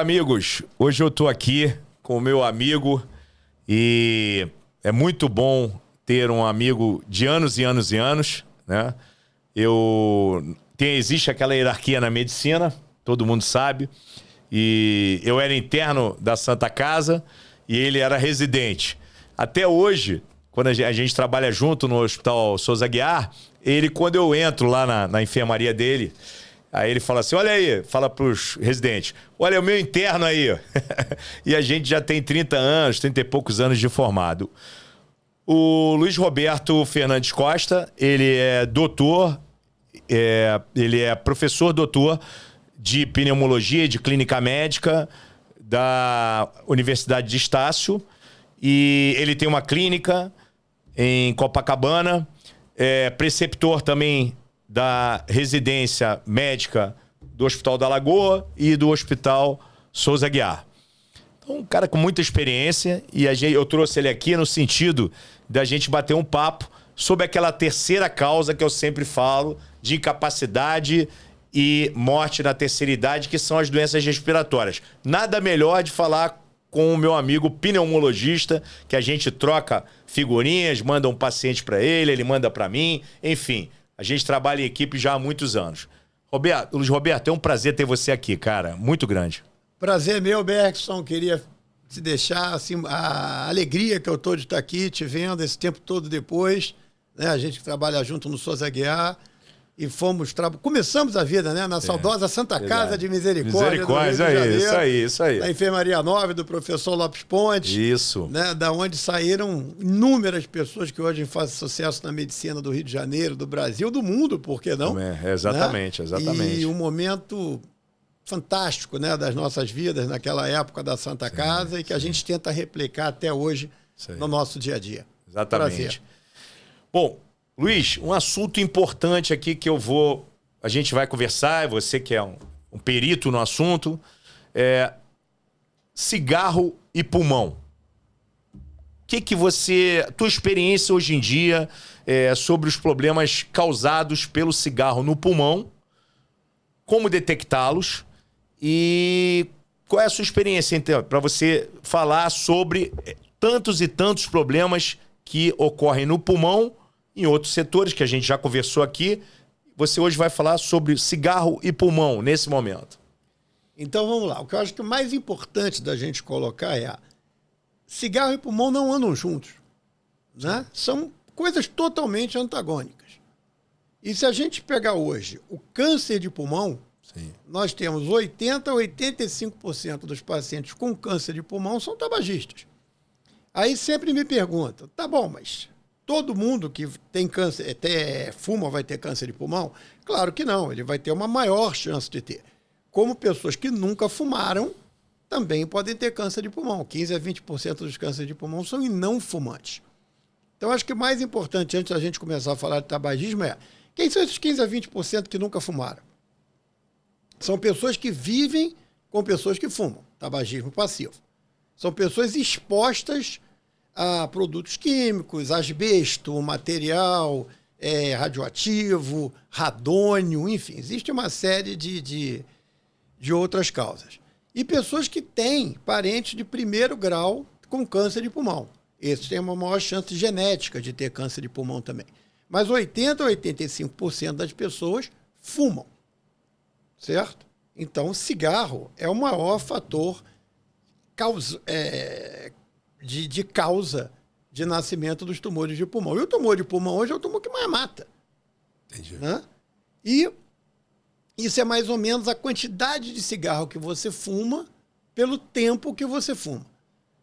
Amigos, hoje eu estou aqui com o meu amigo e é muito bom ter um amigo de anos e anos e anos, né? Existe aquela hierarquia na medicina, todo mundo sabe, e eu era interno da Santa Casa e ele era residente. Até hoje, quando a gente trabalha junto no Hospital Souza Aguiar, quando eu entro lá na enfermaria dele, aí ele fala assim, olha aí, fala pros residentes, olha o meu interno aí. E a gente já tem 30 anos, 30 e poucos anos de formado. O Luiz Roberto Fernandes Costa, ele é doutor, ele é professor doutor de pneumologia e de clínica médica da Universidade de Estácio, e ele tem uma clínica em Copacabana, é preceptor também da residência médica do Hospital da Lagoa e do Hospital Souza Aguiar. Então, um cara com muita experiência, e eu trouxe ele aqui no sentido da gente bater um papo sobre aquela terceira causa que eu sempre falo, de incapacidade e morte na terceira idade, que são as doenças respiratórias. Nada melhor de falar com o meu amigo pneumologista, que a gente troca figurinhas, manda um paciente para ele manda para mim, enfim. A gente trabalha em equipe já há muitos anos. Luiz Roberto, é um prazer ter você aqui, cara. Muito grande. Prazer meu, Bergson. Queria te deixar assim, a alegria que eu estou de estar aqui, te vendo esse tempo todo depois. Né? A gente que trabalha junto no Souza Aguiar. E começamos a vida, né? Na saudosa Santa Casa de Misericórdia. Misericórdia, isso aí. Na Enfermaria 9 do professor Lopes Ponte. Isso. Né? Da onde saíram inúmeras pessoas que hoje fazem sucesso na medicina do Rio de Janeiro, do Brasil, do mundo, por que não? Exatamente, né? exatamente. E um momento fantástico, né? Das nossas vidas naquela época da Santa Casa e que a gente tenta replicar até hoje no nosso dia a dia. Exatamente. Prazer. Bom, Luiz, um assunto importante aqui que a gente vai conversar, você que é um perito no assunto, é cigarro e pulmão. Tua experiência hoje em dia sobre os problemas causados pelo cigarro no pulmão, como detectá-los e qual é a sua experiência, então, para você falar sobre tantos e tantos problemas que ocorrem no pulmão em outros setores que a gente já conversou aqui. Você hoje vai falar sobre cigarro e pulmão nesse momento. Então vamos lá. O que eu acho que o mais importante da gente colocar é cigarro e pulmão não andam juntos. Né? São coisas totalmente antagônicas. E se a gente pegar hoje o câncer de pulmão, nós temos 80% a 85% dos pacientes com câncer de pulmão são tabagistas. Aí sempre me perguntam, tá bom, mas todo mundo que tem câncer, até fuma, vai ter câncer de pulmão? Claro que não, ele vai ter uma maior chance de ter. Como pessoas que nunca fumaram também podem ter câncer de pulmão. 15% a 20% dos cânceres de pulmão são em não fumantes. Então, acho que o mais importante, antes da gente começar a falar de tabagismo, quem são esses 15% a 20% que nunca fumaram? São pessoas que vivem com pessoas que fumam, tabagismo passivo. São pessoas expostas a produtos químicos, asbesto, material radioativo, radônio, enfim, existe uma série de outras causas. E pessoas que têm parentes de primeiro grau com câncer de pulmão. Esses têm uma maior chance genética de ter câncer de pulmão também. Mas 80% a 85% das pessoas fumam, certo? Então, o cigarro é o maior fator de causa de nascimento dos tumores de pulmão. E o tumor de pulmão hoje é o tumor que mais mata. Entendi. Né? E isso é mais ou menos a quantidade de cigarro que você fuma pelo tempo que você fuma.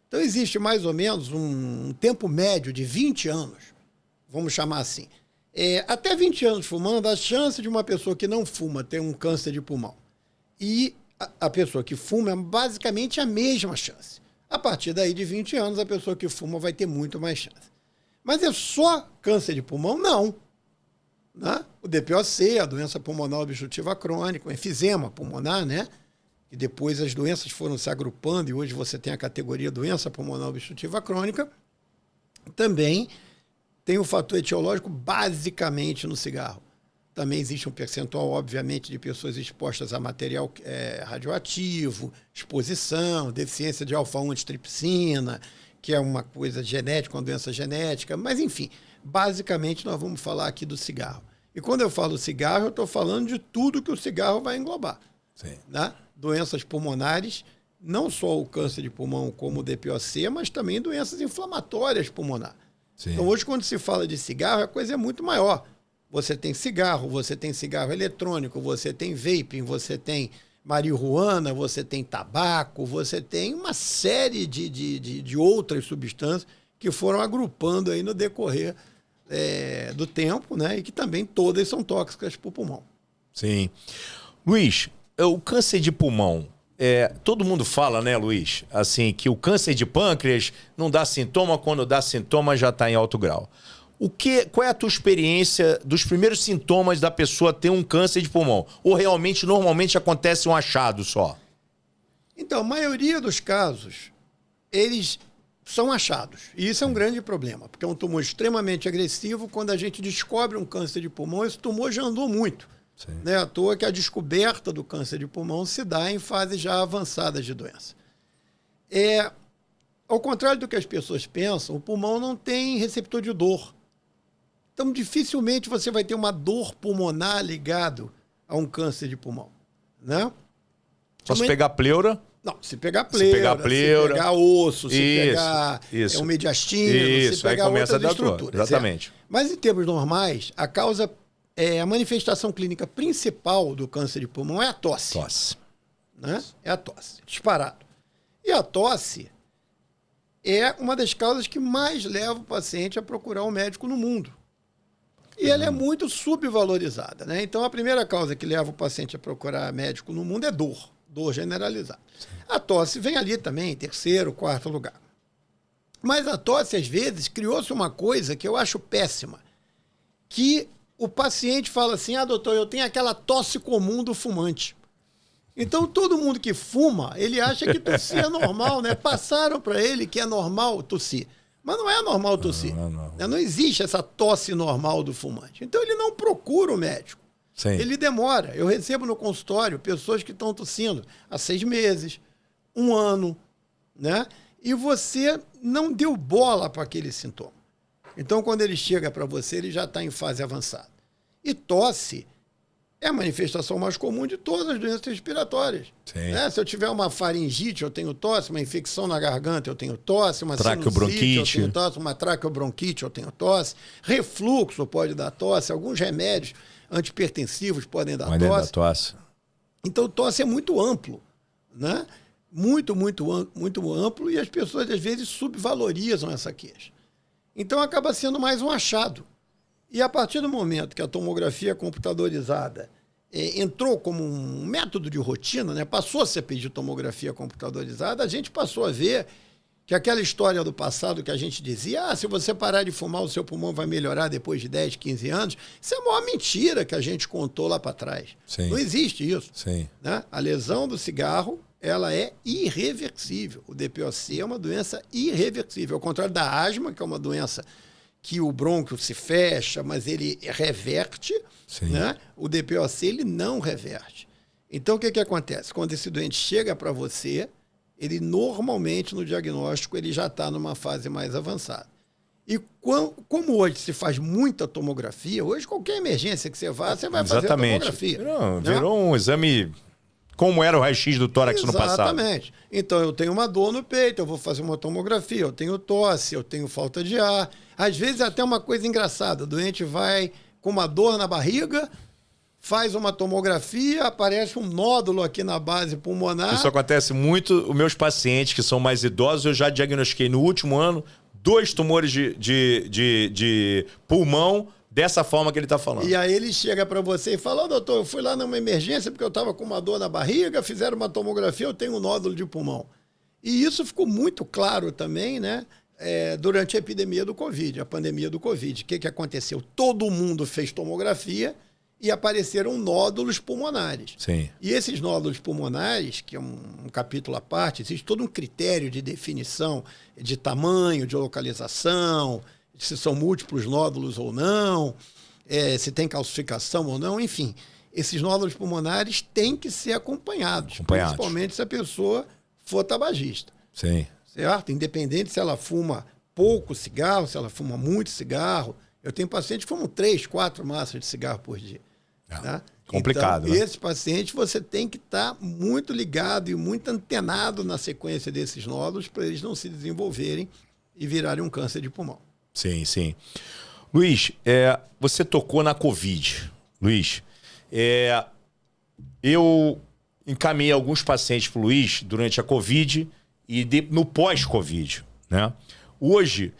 Então existe mais ou menos um tempo médio de 20 anos, vamos chamar assim. Até 20 anos fumando, a chance de uma pessoa que não fuma ter um câncer de pulmão e a pessoa que fuma é basicamente a mesma chance. A partir daí de 20 anos, a pessoa que fuma vai ter muito mais chance. Mas é só câncer de pulmão? Não. Né? O DPOC, a doença pulmonar obstrutiva crônica, o enfisema pulmonar, né? E depois as doenças foram se agrupando e hoje você tem a categoria doença pulmonar obstrutiva crônica, também tem o fator etiológico basicamente no cigarro. Também existe um percentual, obviamente, de pessoas expostas a material radioativo, exposição, deficiência de alfa-1 antitripsina, que é uma coisa genética, uma doença genética. Mas, enfim, basicamente nós vamos falar aqui do cigarro. E quando eu falo cigarro, eu estou falando de tudo que o cigarro vai englobar. Sim. Né? Doenças pulmonares, não só o câncer de pulmão como o DPOC, mas também doenças inflamatórias pulmonares. Sim. Então, hoje, quando se fala de cigarro, a coisa é muito maior. Você tem cigarro eletrônico, você tem vaping, você tem marihuana, você tem tabaco, você tem uma série de outras substâncias que foram agrupando aí no decorrer do tempo, né? E que também todas são tóxicas para o pulmão. Sim. Luiz, o câncer de pulmão, todo mundo fala, né, Luiz, assim, que o câncer de pâncreas não dá sintoma, quando dá sintoma já está em alto grau. Qual é a tua experiência dos primeiros sintomas da pessoa ter um câncer de pulmão? Ou realmente, normalmente, acontece um achado só? Então, a maioria dos casos, eles são achados. E isso é um grande problema, porque é um tumor extremamente agressivo. Quando a gente descobre um câncer de pulmão, esse tumor já andou muito. Não é à toa que a descoberta do câncer de pulmão se dá em fases já avançadas de doença. Ao contrário do que as pessoas pensam, o pulmão não tem receptor de dor. Então, dificilmente você vai ter uma dor pulmonar ligado a um câncer de pulmão. Né? Só se pegar pleura? Não, se pegar pleura, se pegar osso, se pegar um mediastino, se pegar outras estruturas. Exatamente. Mas, em termos normais, a causa, a manifestação clínica principal do câncer de pulmão é a tosse. Né? É a tosse, disparado. E a tosse é uma das causas que mais leva o paciente a procurar um médico no mundo. E ela é muito subvalorizada, né? Então, a primeira causa que leva o paciente a procurar médico no mundo é dor generalizada. Sim. A tosse vem ali também, em terceiro, quarto lugar. Mas a tosse, às vezes, criou-se uma coisa que eu acho péssima, que o paciente fala assim, doutor, eu tenho aquela tosse comum do fumante. Então, todo mundo que fuma, ele acha que tossir é normal, né? Passaram para ele que é normal tossir. Mas não é normal tossir. Não existe essa tosse normal do fumante. Então, ele não procura o médico. Sim. Ele demora. Eu recebo no consultório pessoas que estão tossindo há 6 meses, 1 ano, né? E você não deu bola para aquele sintoma. Então, quando ele chega para você, ele já está em fase avançada. E tosse é a manifestação mais comum de todas as doenças respiratórias. Né? Se eu tiver uma faringite, eu tenho tosse, uma infecção na garganta, eu tenho tosse, uma sinusite, eu tenho tosse, uma traqueobronquite, eu tenho tosse, refluxo pode dar tosse, alguns remédios antipertensivos podem dar tosse. Então, tosse é muito amplo, né? Muito amplo, e as pessoas, às vezes, subvalorizam essa queixa. Então, acaba sendo mais um achado. E a partir do momento que a tomografia computadorizada entrou como um método de rotina, né, passou a ser pedido tomografia computadorizada, a gente passou a ver que aquela história do passado que a gente dizia, se você parar de fumar, o seu pulmão vai melhorar depois de 10, 15 anos, isso é a maior mentira que a gente contou lá para trás. Sim. Não existe isso. Sim. Né? A lesão do cigarro, ela é irreversível. O DPOC é uma doença irreversível, ao contrário da asma, que é uma doença que o brônquio se fecha, mas ele reverte, né? O DPOC ele não reverte. Então, o que acontece? Quando esse doente chega para você, ele normalmente, no diagnóstico, ele já está numa fase mais avançada. E como hoje se faz muita tomografia, hoje qualquer emergência que você vá, você vai fazer a tomografia. Virou um exame... Como era o raio-x do tórax no passado. Exatamente. Então, eu tenho uma dor no peito, eu vou fazer uma tomografia, eu tenho tosse, eu tenho falta de ar. Às vezes, é até uma coisa engraçada. O doente vai com uma dor na barriga, faz uma tomografia, aparece um nódulo aqui na base pulmonar. Isso acontece muito. Os meus pacientes que são mais idosos, eu já diagnostiquei no último ano 2 tumores de pulmão, dessa forma que ele está falando. E aí ele chega para você e fala, doutor, eu fui lá numa emergência porque eu estava com uma dor na barriga, fizeram uma tomografia, eu tenho um nódulo de pulmão. E isso ficou muito claro também, né? Durante a epidemia do Covid, a pandemia do Covid. O que aconteceu? Todo mundo fez tomografia e apareceram nódulos pulmonares. Sim. E esses nódulos pulmonares, que é um capítulo à parte, existe todo um critério de definição de tamanho, de localização, se são múltiplos nódulos ou não. se tem calcificação ou não, enfim. Esses nódulos pulmonares têm que ser acompanhados. Principalmente se a pessoa for tabagista. Sim. Certo? Independente se ela fuma pouco cigarro, se ela fuma muito cigarro. Eu tenho pacientes que fumam 3, 4 maços de cigarro por dia. Né? Complicado, então, né? Esses pacientes você tem que estar muito ligado e muito antenado na sequência desses nódulos para eles não se desenvolverem e virarem um câncer de pulmão. Sim, sim. Luiz, você tocou na Covid. Luiz, eu encaminhei alguns pacientes para o Luiz durante a Covid e no pós-Covid, né? Hoje,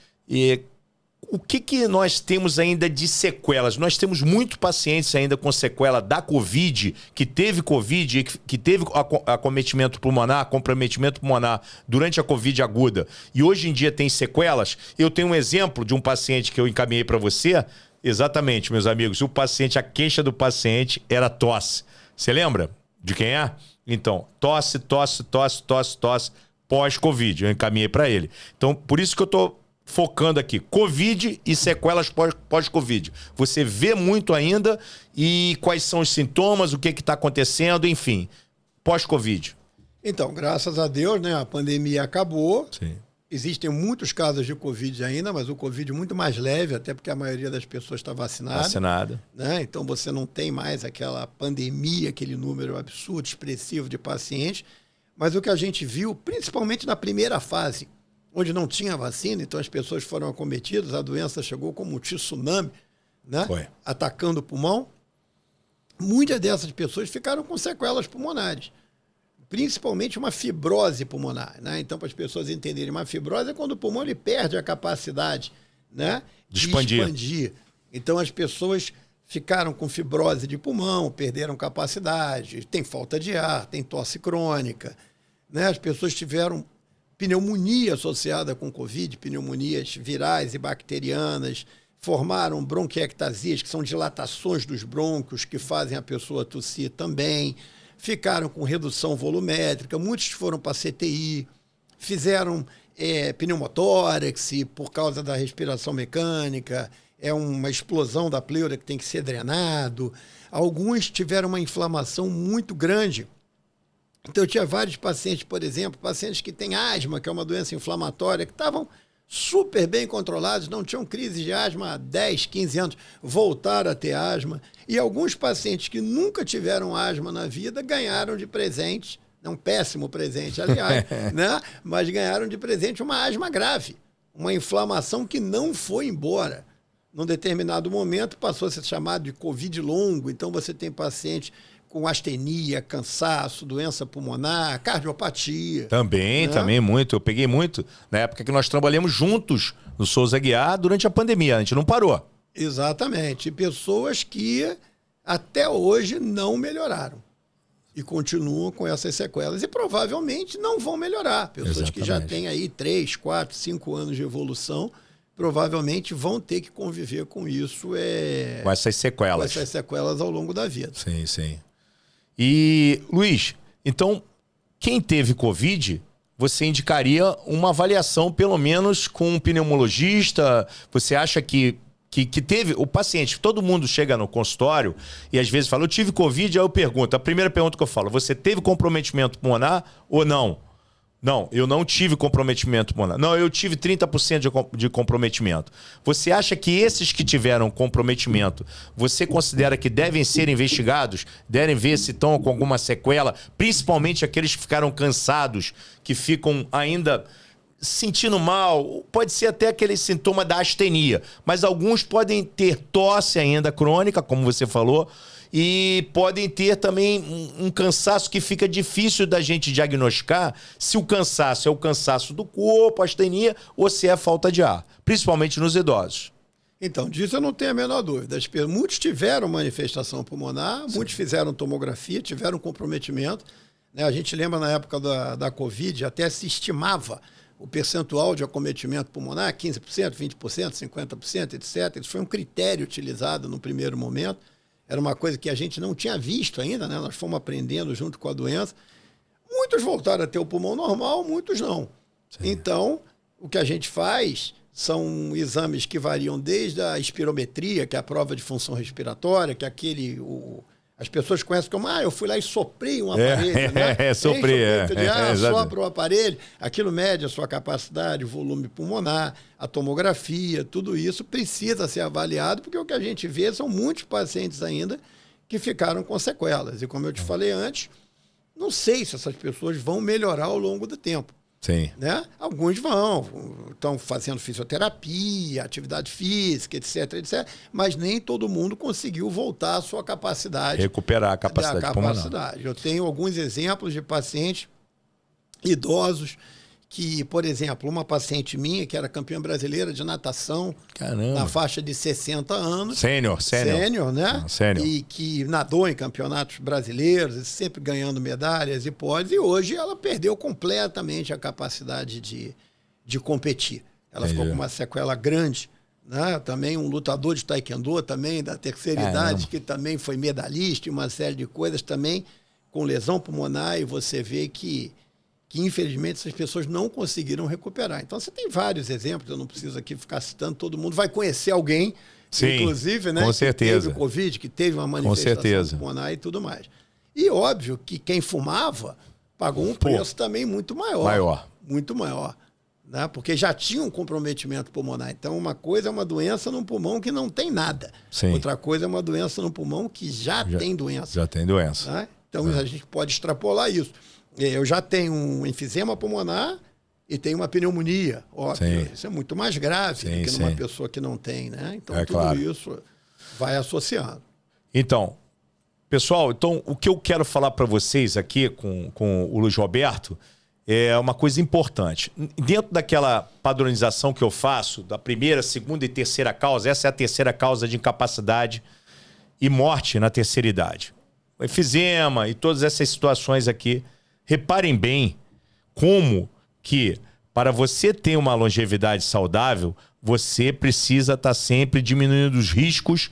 o que nós temos ainda de sequelas? Nós temos muitos pacientes ainda com sequela da Covid, que teve Covid, que teve acometimento pulmonar, comprometimento pulmonar durante a Covid aguda, e hoje em dia tem sequelas. Eu tenho um exemplo de um paciente que eu encaminhei para você. Exatamente, meus amigos. A queixa do paciente era tosse. Você lembra de quem é? Então, tosse, pós-Covid. Eu encaminhei para ele. Então, por isso que eu estou focando aqui. Covid e sequelas pós-Covid. Você vê muito ainda e quais são os sintomas, o que está acontecendo, enfim. Pós-Covid. Então, graças a Deus, né, a pandemia acabou. Sim. Existem muitos casos de Covid ainda, mas o Covid muito mais leve, até porque a maioria das pessoas está vacinada. Né? Então você não tem mais aquela pandemia, aquele número absurdo, expressivo de pacientes. Mas o que a gente viu, principalmente na primeira fase, onde não tinha vacina, então as pessoas foram acometidas, a doença chegou como um tsunami, né? Atacando o pulmão. Muitas dessas pessoas ficaram com sequelas pulmonares. Principalmente uma fibrose pulmonar, né? Então, para as pessoas entenderem, uma fibrose é quando o pulmão ele perde a capacidade, né, de expandir. Então, as pessoas ficaram com fibrose de pulmão, perderam capacidade, tem falta de ar, tem tosse crônica, né? As pessoas tiveram pneumonia associada com Covid, pneumonias virais e bacterianas, formaram bronquiectasias, que são dilatações dos brônquios que fazem a pessoa tossir também. Ficaram com redução volumétrica, muitos foram para CTI, fizeram pneumotórax por causa da respiração mecânica, uma explosão da pleura que tem que ser drenado. Alguns tiveram uma inflamação muito grande. Então, eu tinha vários pacientes, por exemplo, pacientes que têm asma, que é uma doença inflamatória, que estavam super bem controlados, não tinham crise de asma há 10, 15 anos, voltaram a ter asma. E alguns pacientes que nunca tiveram asma na vida ganharam de presente, um péssimo presente, aliás, né? Mas ganharam de presente uma asma grave, uma inflamação que não foi embora. Num determinado momento passou a ser chamado de Covid longo, então você tem paciente com astenia, cansaço, doença pulmonar, cardiopatia. Também muito. Eu peguei muito na época que nós trabalhamos juntos no Souza Aguiar durante a pandemia. A gente não parou. Exatamente. E pessoas que até hoje não melhoraram e continuam com essas sequelas e provavelmente não vão melhorar. Pessoas que já têm aí 3, 4, 5 anos de evolução provavelmente vão ter que conviver com isso. Com essas sequelas. Com essas sequelas ao longo da vida. Sim, sim. E, Luiz, então, quem teve Covid, você indicaria uma avaliação, pelo menos, com um pneumologista? Você acha que teve... O paciente, todo mundo chega no consultório e às vezes fala, eu tive Covid, aí eu pergunto, a primeira pergunta que eu falo, você teve comprometimento pulmonar ou não? Não, eu não tive comprometimento pulmonar. Não, eu tive 30% de comprometimento. Você acha que esses que tiveram comprometimento, você considera que devem ser investigados? Devem ver se estão com alguma sequela? Principalmente aqueles que ficaram cansados, que ficam ainda sentindo mal. Pode ser até aquele sintoma da astenia. Mas alguns podem ter tosse ainda crônica, como você falou, e podem ter também um cansaço que fica difícil da gente diagnosticar se o cansaço é o cansaço do corpo, astenia, ou se é falta de ar, principalmente nos idosos. Então, disso eu não tenho a menor dúvida. Muitos tiveram manifestação pulmonar, sim, muitos fizeram tomografia, tiveram comprometimento. Né? A gente lembra na época da Covid, até se estimava o percentual de acometimento pulmonar, 15%, 20%, 50%, etc. Isso foi um critério utilizado no primeiro momento. Era uma coisa que a gente não tinha visto ainda, né? Nós fomos aprendendo junto com a doença. Muitos voltaram a ter o pulmão normal, muitos não. Sim. Então, o que a gente faz São exames que variam desde a espirometria, que é a prova de função respiratória, que é as pessoas conhecem como, eu fui lá e soprei um aparelho, né? Soprei, sopra o aparelho, aquilo mede a sua capacidade, o volume pulmonar, a tomografia, tudo isso precisa ser avaliado, porque o que a gente vê são muitos pacientes ainda que ficaram com sequelas. E como eu te falei antes, não sei se essas pessoas vão melhorar ao longo do tempo. Sim. Né? Alguns estão fazendo fisioterapia, atividade física, etc, mas nem todo mundo conseguiu voltar à sua capacidade. Recuperar a capacidade pulmonar. Eu tenho alguns exemplos de pacientes idosos que, por exemplo, uma paciente minha que era campeã brasileira de natação, caramba, na faixa de 60 anos. Sênior, né? Sênior. E que nadou em campeonatos brasileiros, sempre ganhando medalhas e pódios, e hoje ela perdeu completamente a capacidade de competir. Ela ficou com uma sequela grande. Né? Também um lutador de taekwondo, também da terceira idade, que também foi medalhista e uma série de coisas, também com lesão pulmonar, e você vê que infelizmente essas pessoas não conseguiram recuperar. Então você tem vários exemplos, eu não preciso aqui ficar citando, todo mundo vai conhecer alguém, sim, inclusive, né, com certeza, que teve o Covid, que teve uma manifestação pulmonar e tudo mais. E óbvio que quem fumava pagou um preço também muito maior. Muito maior. Né? Porque já tinha um comprometimento pulmonar. Então uma coisa é uma doença no pulmão que não tem nada. Sim. Outra coisa é uma doença no pulmão que já tem doença. Já tem doença. Né? Então a gente pode extrapolar isso. Eu já tenho um enfisema pulmonar e tenho uma pneumonia, óbvio. Sim. Isso é muito mais grave do que numa pessoa que não tem, né? Então, tudo isso vai associando. Então, pessoal, o que eu quero falar para vocês aqui com o Luiz Roberto é uma coisa importante. Dentro daquela padronização que eu faço, da primeira, segunda e terceira causa, essa é a terceira causa de incapacidade e morte na terceira idade. O enfisema e todas essas situações aqui. Reparem bem como que, para você ter uma longevidade saudável, você precisa estar sempre diminuindo os riscos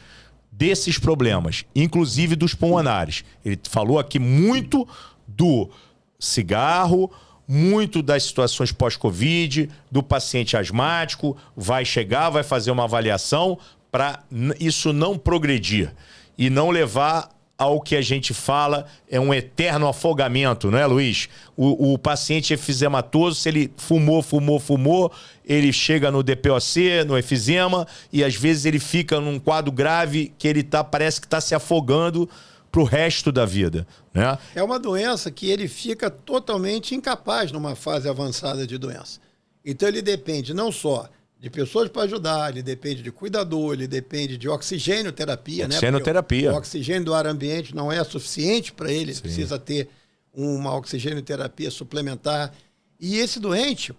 desses problemas, inclusive dos pulmonares. Ele falou aqui muito do cigarro, muito das situações pós-Covid, do paciente asmático, vai chegar, vai fazer uma avaliação para isso não progredir e não levar ao que a gente fala é um eterno afogamento, não é, Luiz? O paciente efizematoso, se ele fumou, ele chega no DPOC, no efizema, e às vezes ele fica num quadro grave que ele parece que está se afogando para o resto da vida, né? É uma doença que ele fica totalmente incapaz numa fase avançada de doença. Então ele depende não só de pessoas para ajudar, ele depende de cuidador, ele depende de oxigênio-terapia, né? Porque o oxigênio do ar ambiente não é suficiente para ele, ele precisa ter uma oxigênio-terapia suplementar. E esse doente,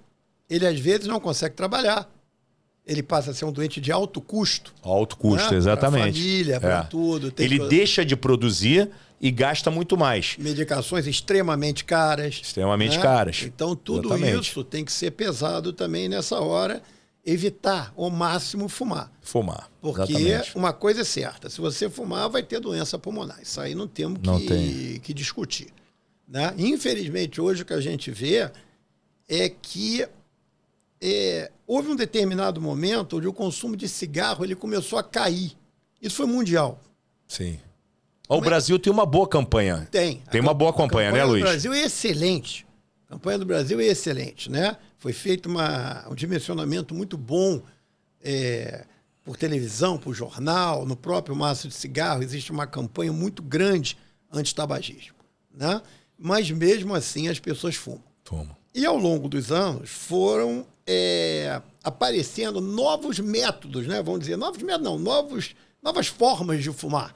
ele às vezes não consegue trabalhar. Ele passa a ser um doente de alto custo. Alto custo, né? Exatamente. Para a família, para tudo. Ele deixa de produzir e gasta muito mais. Medicações extremamente caras. Extremamente caras. Então tudo isso tem que ser pesado também nessa hora. Evitar ao máximo fumar. Porque uma coisa é certa, se você fumar, vai ter doença pulmonar. Isso aí não temos que discutir. Né? Infelizmente, hoje o que a gente vê é que houve um determinado momento onde o consumo de cigarro ele começou a cair. Isso foi mundial. Sim. O Brasil tem uma boa campanha. Tem uma boa campanha, né, Luiz? A campanha do Brasil é excelente. A campanha do Brasil é excelente, né? Foi feito um dimensionamento muito bom por televisão, por jornal, no próprio maço de cigarro. Existe uma campanha muito grande anti-tabagismo, né? Mas mesmo assim as pessoas fumam. E ao longo dos anos foram aparecendo novos métodos, né? Vamos dizer, novos métodos não, novas formas de fumar,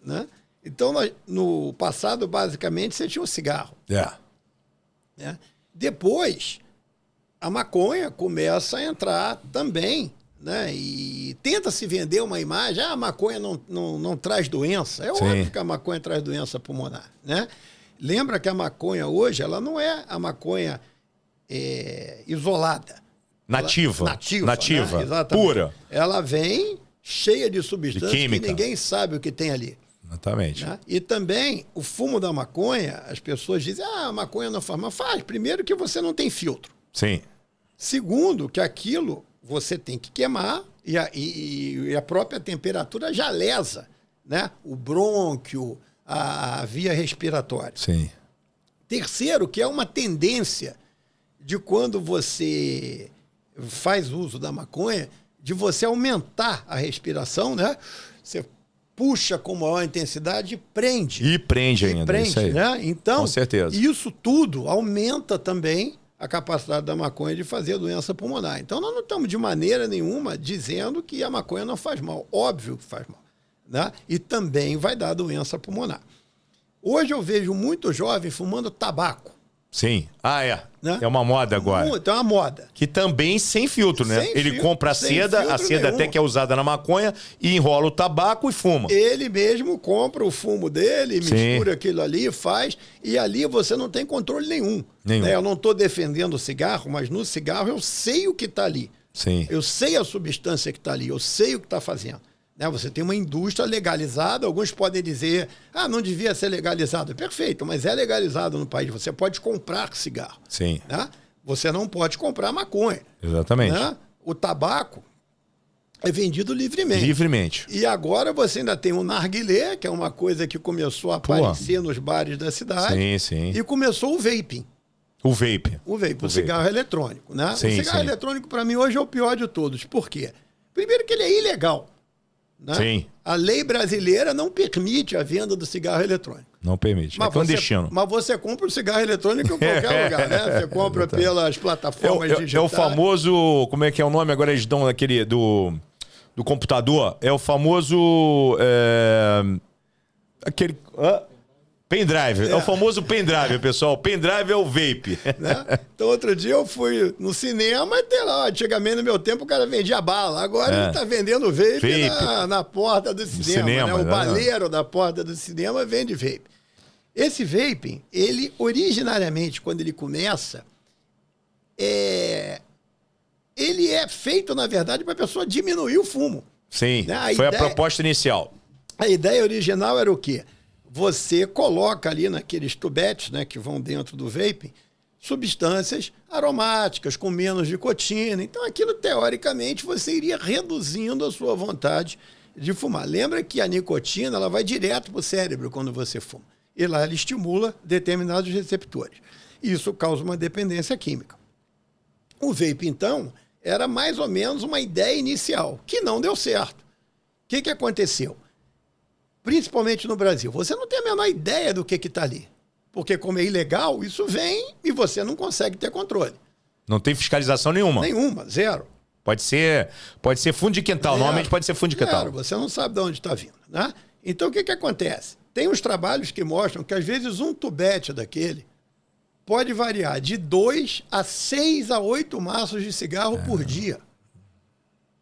né? Então, no passado, basicamente, você tinha o cigarro. Né? Depois, a maconha começa a entrar também, né? E tenta se vender uma imagem, a maconha não traz doença. É óbvio que a maconha traz doença pulmonar, né? Lembra que a maconha hoje, ela não é a maconha isolada. Nativa, né? Exatamente. Pura. Ela vem cheia de substâncias que ninguém sabe o que tem ali. Exatamente. Né? E também o fumo da maconha, as pessoas dizem, a maconha não faz. Mas faz. Primeiro que você não tem filtro. Sim. Segundo, que aquilo você tem que queimar e a própria temperatura já lesa, né? O brônquio, a via respiratória. Sim. Terceiro, que é uma tendência de quando você faz uso da maconha, de você aumentar a respiração, né? Você puxa com maior intensidade e prende. E prende ainda, prende, isso aí. né? Então, com certeza. Isso tudo aumenta também a capacidade da maconha de fazer doença pulmonar. Então, nós não estamos de maneira nenhuma dizendo que a maconha não faz mal. Óbvio que faz mal, né? E também vai dar doença pulmonar. Hoje eu vejo muito jovem fumando tabaco. Sim. Ah, é. Né? É uma moda agora. Então é uma moda. Que também sem filtro, né? Sem Ele filtro, compra a sem seda filtro até nenhum. que é usada na maconha, e enrola o tabaco e fuma. Ele mesmo compra o fumo dele, Sim. mistura aquilo ali, faz, e ali você não tem controle nenhum. Nenhum. Né? Eu não estou defendendo o cigarro, mas no cigarro eu sei o que está ali. Sim. Eu sei a substância que está ali, eu sei o que está fazendo. Né? Você tem uma indústria legalizada, alguns podem dizer, não devia ser legalizado. Perfeito, mas é legalizado no país. Você pode comprar cigarro. Sim. Né? Você não pode comprar maconha. Exatamente. Né? O tabaco é vendido livremente. Livremente. E agora você ainda tem o narguilé, que é uma coisa que começou a aparecer nos bares da cidade. Sim, sim. E começou o vaping. O vape. O cigarro eletrônico. Né? Sim, o cigarro sim. eletrônico, para mim, hoje é o pior de todos. Por quê? Primeiro que ele é ilegal. Né? Sim. A lei brasileira não permite a venda do cigarro eletrônico. Não permite. É clandestino. Mas você compra o cigarro eletrônico em qualquer lugar, né? Você compra pelas plataformas digitais. É o famoso... Como é que é o nome agora? Eles dão aquele do computador. É o famoso... aquele... pendrive. É o famoso pendrive, pessoal. Pendrive é o vape. Né? Então, outro dia eu fui no cinema e tem lá, antigamente no meu tempo o cara vendia bala. Agora ele está vendendo vape. Na porta do cinema. Né? O baleiro da porta do cinema vende vape. Esse vaping, ele originariamente, quando ele começa, ele é feito, na verdade, para a pessoa diminuir o fumo. Sim, né? A proposta inicial. A ideia original era o quê? Você coloca ali naqueles tubetes, né, que vão dentro do vaping, substâncias aromáticas, com menos nicotina. Então, aquilo, teoricamente, você iria reduzindo a sua vontade de fumar. Lembra que a nicotina ela vai direto para o cérebro quando você fuma. E lá ela estimula determinados receptores. Isso causa uma dependência química. O vape, então, era mais ou menos uma ideia inicial, que não deu certo. O que aconteceu? Principalmente no Brasil. Você não tem a menor ideia do que está ali. Porque, como é ilegal, isso vem e você não consegue ter controle. Não tem fiscalização nenhuma? Nenhuma, zero. Pode ser fundo de quintal. Normalmente pode ser fundo de quintal. Zero. Você não sabe de onde está vindo. Né? Então, o que acontece? Tem uns trabalhos que mostram que, às vezes, um tubete daquele pode variar de 2 a 6 a 8 maços de cigarro por dia.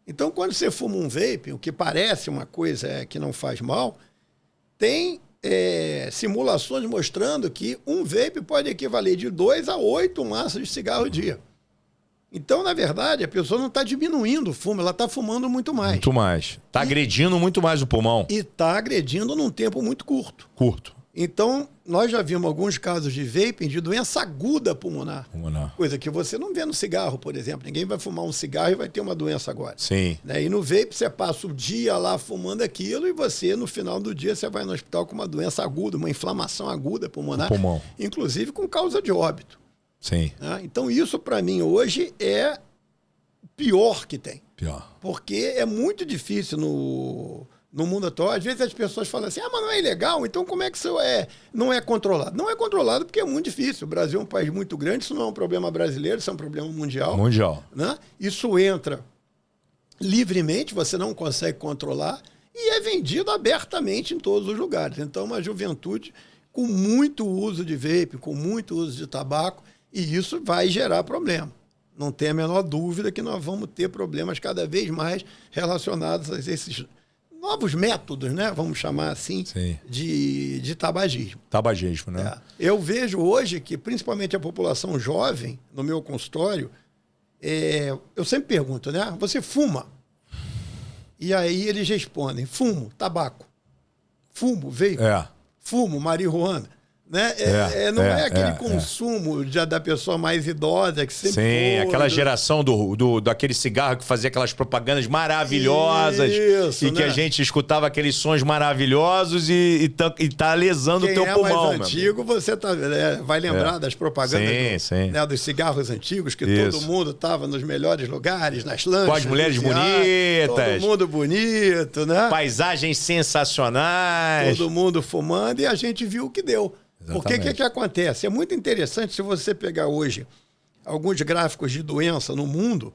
Então, quando você fuma um vape, o que parece uma coisa que não faz mal, tem simulações mostrando que um vape pode equivaler de 2 a 8 maços de cigarro por dia. Então, na verdade, a pessoa não está diminuindo o fumo, ela está fumando muito mais. Muito mais. Está agredindo muito mais o pulmão. E está agredindo num tempo muito curto. Curto. Então, nós já vimos alguns casos de vaping de doença aguda pulmonar. Coisa que você não vê no cigarro, por exemplo. Ninguém vai fumar um cigarro e vai ter uma doença agora. Sim. Né? E no vape você passa o dia lá fumando aquilo e você, no final do dia, você vai no hospital com uma doença aguda, uma inflamação aguda pulmonar. Pulmão. Inclusive com causa de óbito. Sim. Né? Então, isso para mim hoje é o pior que tem. Pior. Porque é muito difícil no mundo atual. Às vezes as pessoas falam assim, mas não é ilegal, então como é que isso não é controlado? Não é controlado porque é muito difícil. O Brasil é um país muito grande, isso não é um problema brasileiro, isso é um problema mundial. Mundial. Né? Isso entra livremente, você não consegue controlar e é vendido abertamente em todos os lugares. Então, uma juventude com muito uso de vape, com muito uso de tabaco, e isso vai gerar problema. Não tem a menor dúvida que nós vamos ter problemas cada vez mais relacionados a esses novos métodos, né? Vamos chamar assim, de tabagismo. Tabagismo, né? Eu vejo hoje que, principalmente a população jovem, no meu consultório, eu sempre pergunto, né? Você fuma? E aí eles respondem, fumo, tabaco. Fumo, vape. Fumo, marihuana. Né? Não é aquele consumo da pessoa mais idosa que sempre Sim, aquela geração daquele cigarro que fazia aquelas propagandas maravilhosas e que a gente escutava aqueles sons maravilhosos e tá lesando o teu pulmão. Mais antigo, você vai lembrar das propagandas né, dos cigarros antigos, que todo mundo estava nos melhores lugares, nas lanchas. Com as mulheres bonitas. Todo mundo bonito, né? Paisagens sensacionais. Todo mundo fumando e a gente viu o que deu. Porque o que acontece? É muito interessante se você pegar hoje alguns gráficos de doença no mundo,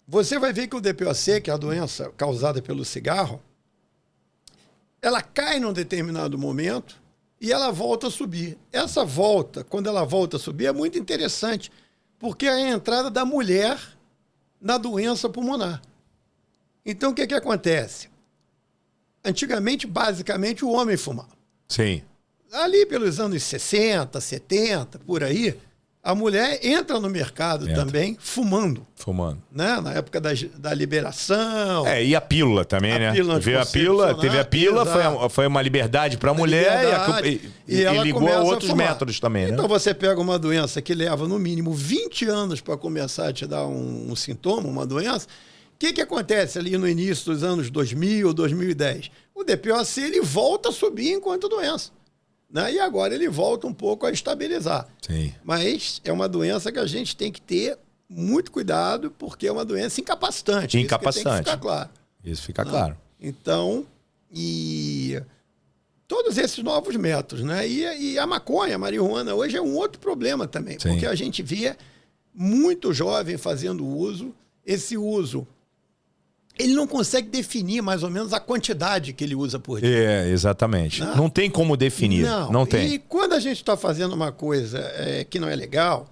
você vai ver que o DPOC, que é a doença causada pelo cigarro, ela cai num determinado momento e ela volta a subir. Essa volta, quando ela volta a subir, é muito interessante, porque é a entrada da mulher na doença pulmonar. Então, o que acontece? Antigamente, basicamente, o homem fumava. Sim. Ali pelos anos 60, 70, por aí, a mulher entra no mercado também fumando. Né? Na época da liberação. E a pílula também, né? Veio a pílula, teve a pílula, foi uma liberdade para a mulher e ela ligou a outros métodos também, né? Então você pega uma doença que leva no mínimo 20 anos para começar a te dar um sintoma, uma doença. O que acontece ali no início dos anos 2000, 2010? O DPOC ele volta a subir enquanto doença. Né? E agora ele volta um pouco a estabilizar. Sim. Mas é uma doença que a gente tem que ter muito cuidado, porque é uma doença incapacitante. Incapacitante. Isso que tem que ficar claro. Isso fica claro. Então, e todos esses novos métodos, né? E a maconha, a marihuana, hoje é um outro problema também, porque a gente vê muito jovem fazendo uso. Esse uso, ele não consegue definir mais ou menos a quantidade que ele usa por dia. Exatamente. Não tem como definir. Não tem. E quando a gente está fazendo uma coisa que não é legal,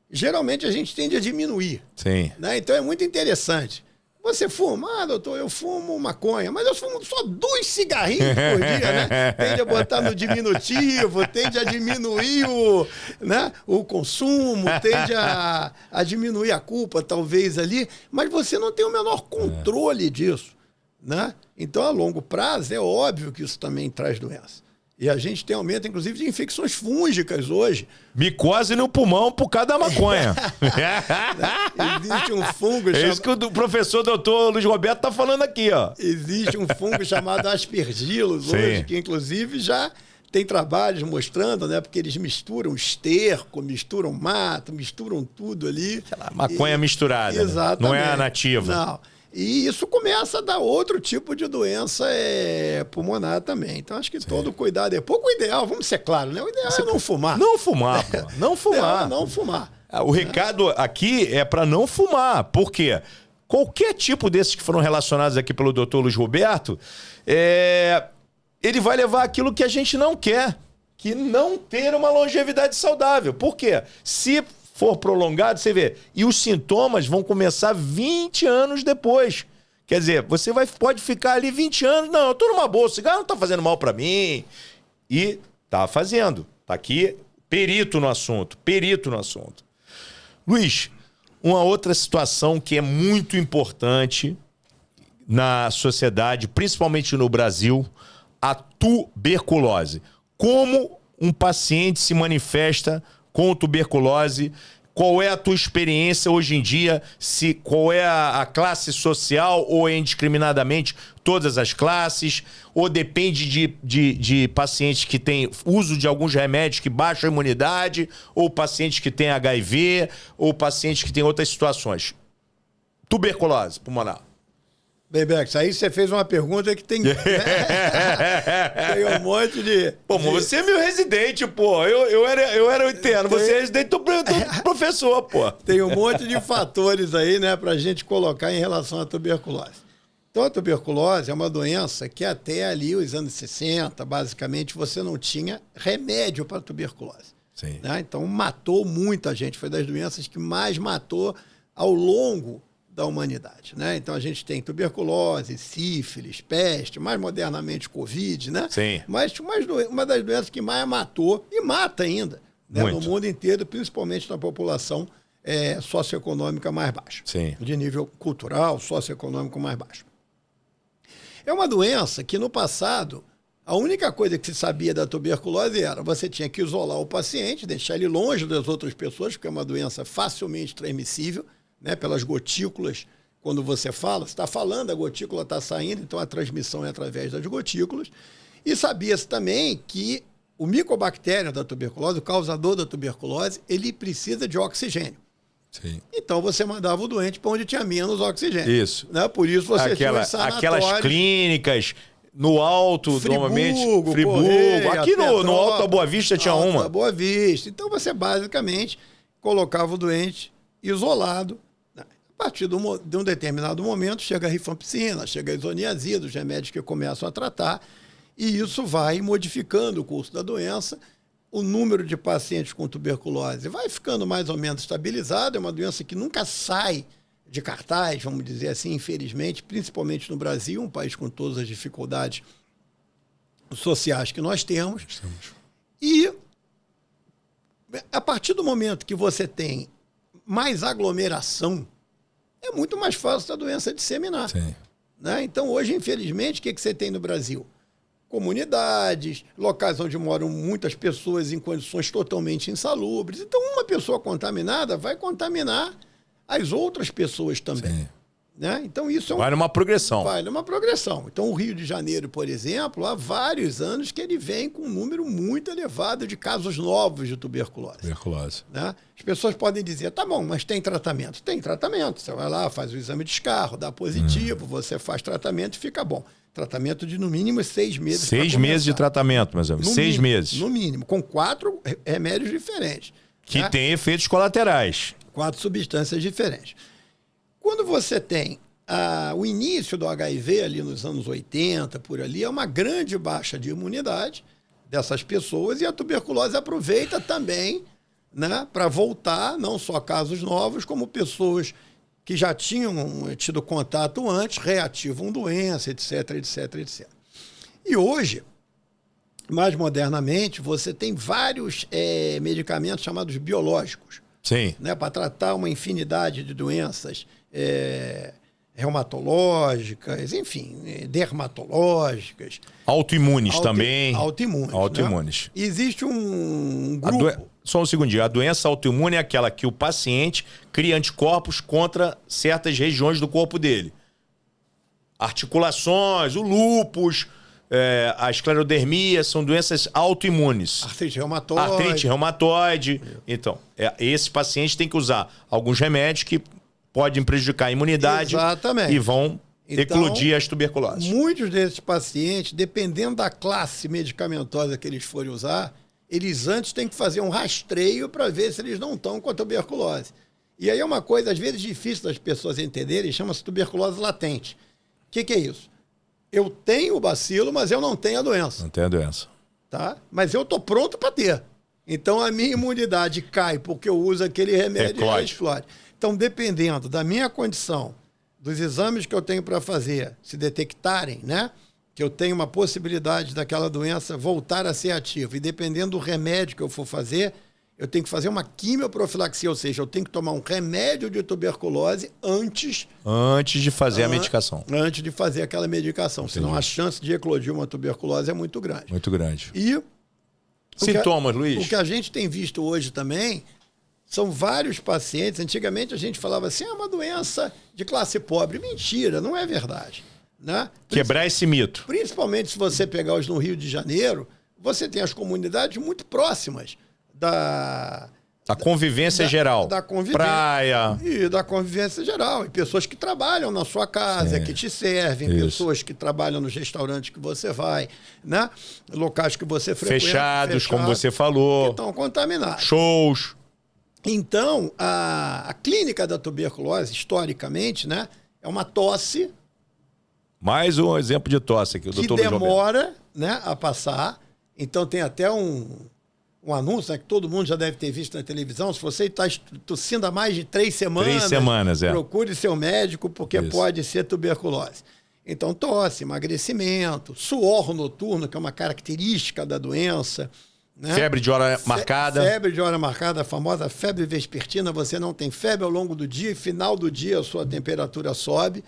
geralmente a gente tende a diminuir. Sim. Né? Então é muito interessante. Você fuma? Doutor, eu fumo maconha, mas eu fumo só 2 cigarrinhos por dia, né? Tende a botar no diminutivo, tende a diminuir o consumo, tende a diminuir a culpa, talvez, ali, mas você não tem o menor controle disso, né? Então, a longo prazo, é óbvio que isso também traz doença. E a gente tem aumento, inclusive, de infecções fúngicas hoje. Micose no pulmão por causa da maconha. Existe um fungo chamado... É isso que o professor doutor Luiz Roberto está falando aqui, ó. Existe um fungo chamado aspergillus hoje, que inclusive já tem trabalhos mostrando, né? Porque eles misturam esterco, misturam mato, misturam tudo ali. Maconha misturada. Exatamente. Não é a nativa. Não. E isso começa a dar outro tipo de doença pulmonar também. Então, acho que todo cuidado é pouco. O ideal, vamos ser claros, né? O ideal é não fumar. Não fumar, pô. Não fumar. Não fumar. O recado aqui é para não fumar. Por quê? Qualquer tipo desses que foram relacionados aqui pelo doutor Luiz Roberto, ele vai levar aquilo que a gente não quer, que não ter uma longevidade saudável. Por quê? Se for prolongado, você vê, e os sintomas vão começar 20 anos depois. Quer dizer, você pode ficar ali 20 anos, não, eu tô numa boa, o cigarro não tá fazendo mal para mim. E tá fazendo. Tá aqui, perito no assunto. Luiz, uma outra situação que é muito importante na sociedade, principalmente no Brasil, a tuberculose. Como um paciente se manifesta com tuberculose? Qual é a tua experiência hoje em dia? Qual é a classe social ou é indiscriminadamente todas as classes? Ou depende de pacientes que têm uso de alguns remédios que baixam a imunidade? Ou pacientes que têm HIV? Ou pacientes que têm outras situações? Tuberculose pulmonar. Bebex, aí você fez uma pergunta que tem... tem um monte de... Pô, mas você é meu residente, pô. Eu era interno, você é residente do professor, pô. Tem um monte de fatores aí, né, pra gente colocar em relação à tuberculose. Então, a tuberculose é uma doença que até ali, os anos 60, basicamente, você não tinha remédio para tuberculose. Sim. Né? Então, matou muita gente. Foi das doenças que mais matou ao longo da humanidade, né? Então a gente tem tuberculose, sífilis, peste, mais modernamente Covid, né? Sim. Mas uma das doenças que mais matou e mata ainda, né? No mundo inteiro, principalmente na população socioeconômica mais baixa. Sim. De nível cultural, socioeconômico mais baixo. É uma doença que no passado A única coisa que se sabia da tuberculose era você tinha que isolar o paciente, deixar ele longe das outras pessoas, porque é uma doença facilmente transmissível, né, pelas gotículas. Quando você fala, você está falando, a gotícula está saindo, então a transmissão é através das gotículas. E sabia-se também que o micobactéria da tuberculose, o causador da tuberculose, ele precisa de oxigênio. Sim. Então você mandava o doente para onde tinha menos oxigênio. Isso. Né? Por isso você tinha os sanatórios. Aquelas clínicas no alto, Friburgo, normalmente. Friburgo. Correia, Aqui no Alto da Boa Vista tinha Alto uma. da Boa Vista. Então você basicamente colocava o doente isolado. A partir de um determinado momento chega a rifampicina, chega a isoniazida, os remédios que começam a tratar, e isso vai modificando o curso da doença. O número de pacientes com tuberculose vai ficando mais ou menos estabilizado. É uma doença que nunca sai de cartaz, vamos dizer assim, infelizmente, principalmente no Brasil, um país com todas as dificuldades sociais que nós temos. E a partir do momento que você tem mais aglomeração, é muito mais fácil a doença disseminar. Sim. Né? Então, hoje, infelizmente, o que você tem no Brasil? Comunidades, locais onde moram muitas pessoas em condições totalmente insalubres. Então, uma pessoa contaminada vai contaminar as outras pessoas também. Sim. Né? Então, isso é Vai numa progressão. Vai numa progressão. Então, o Rio de Janeiro, por exemplo, há vários anos que ele vem com um número muito elevado de casos novos de tuberculose. Né? As pessoas podem dizer, tá bom, mas tem tratamento? Tem tratamento. Você vai lá, faz o exame de escarro, dá positivo, você faz tratamento e fica bom. Tratamento de, no mínimo, 6 meses. 6 meses de tratamento, mais ou menos. 6 meses. No mínimo, com 4 remédios diferentes. Que né? tem efeitos colaterais. 4 substâncias diferentes. Quando você tem o início do HIV ali nos anos 80, por ali, é uma grande baixa de imunidade dessas pessoas, e a tuberculose aproveita também, né, para voltar, não só casos novos, como pessoas que já tinham tido contato antes, reativam doença, etc, etc, etc. E hoje, mais modernamente, você tem vários medicamentos chamados biológicos. Sim. Né, para tratar uma infinidade de doenças reumatológicas, enfim, dermatológicas. Autoimunes também. Autoimunes. Né? Existe um grupo... Só um segundinho. A doença autoimune é aquela que o paciente cria anticorpos contra certas regiões do corpo dele. Articulações, o lúpus, a esclerodermia, são doenças autoimunes. Artrite reumatoide. Então, esse paciente tem que usar alguns remédios que podem prejudicar a imunidade. Exatamente. E vão eclodir as tuberculoses. Muitos desses pacientes, dependendo da classe medicamentosa que eles forem usar, eles antes têm que fazer um rastreio para ver se eles não estão com a tuberculose. E aí é uma coisa, às vezes, difícil das pessoas entenderem, chama-se tuberculose latente. O que é isso? Eu tenho o bacilo, mas eu não tenho a doença. Não tenho a doença. Tá? Mas eu estou pronto para ter. Então, a minha imunidade cai porque eu uso aquele remédio e explode. Então, dependendo da minha condição, dos exames que eu tenho para fazer, se detectarem, né, que eu tenho uma possibilidade daquela doença voltar a ser ativa, e dependendo do remédio que eu for fazer, eu tenho que fazer uma quimioprofilaxia, ou seja, eu tenho que tomar um remédio de tuberculose antes de fazer a medicação. Antes de fazer aquela medicação. Entendi. Senão a chance de eclodir uma tuberculose é muito grande. Muito grande. E sintomas, Luiz? O que a gente tem visto hoje também são vários pacientes. Antigamente a gente falava assim, é uma doença de classe pobre. Mentira, não é verdade. Né? Quebrar esse mito. Principalmente se você pegar os no Rio de Janeiro, você tem as comunidades muito próximas da convivência geral. Da convivência. Praia. E da convivência geral. E pessoas que trabalham na sua casa, que te servem, pessoas que trabalham nos restaurantes que você vai, né? Locais que você frequenta. Fechados, como você falou. Que estão contaminados. Shows. Então, a clínica da tuberculose, historicamente, né, é uma tosse. Mais um exemplo de tosse aqui, o doutor Luiz Roberto. Que demora, né, a passar. Então, tem até um anúncio, né, que todo mundo já deve ter visto na televisão. Se você está tossindo há mais de 3 semanas... 3 semanas, procure seu médico, porque pode ser tuberculose. Então, tosse, emagrecimento, suor noturno, que é uma característica da doença... Né? Febre de hora marcada. Febre de hora marcada, a famosa febre vespertina. Você não tem febre ao longo do dia e final do dia a sua temperatura sobe.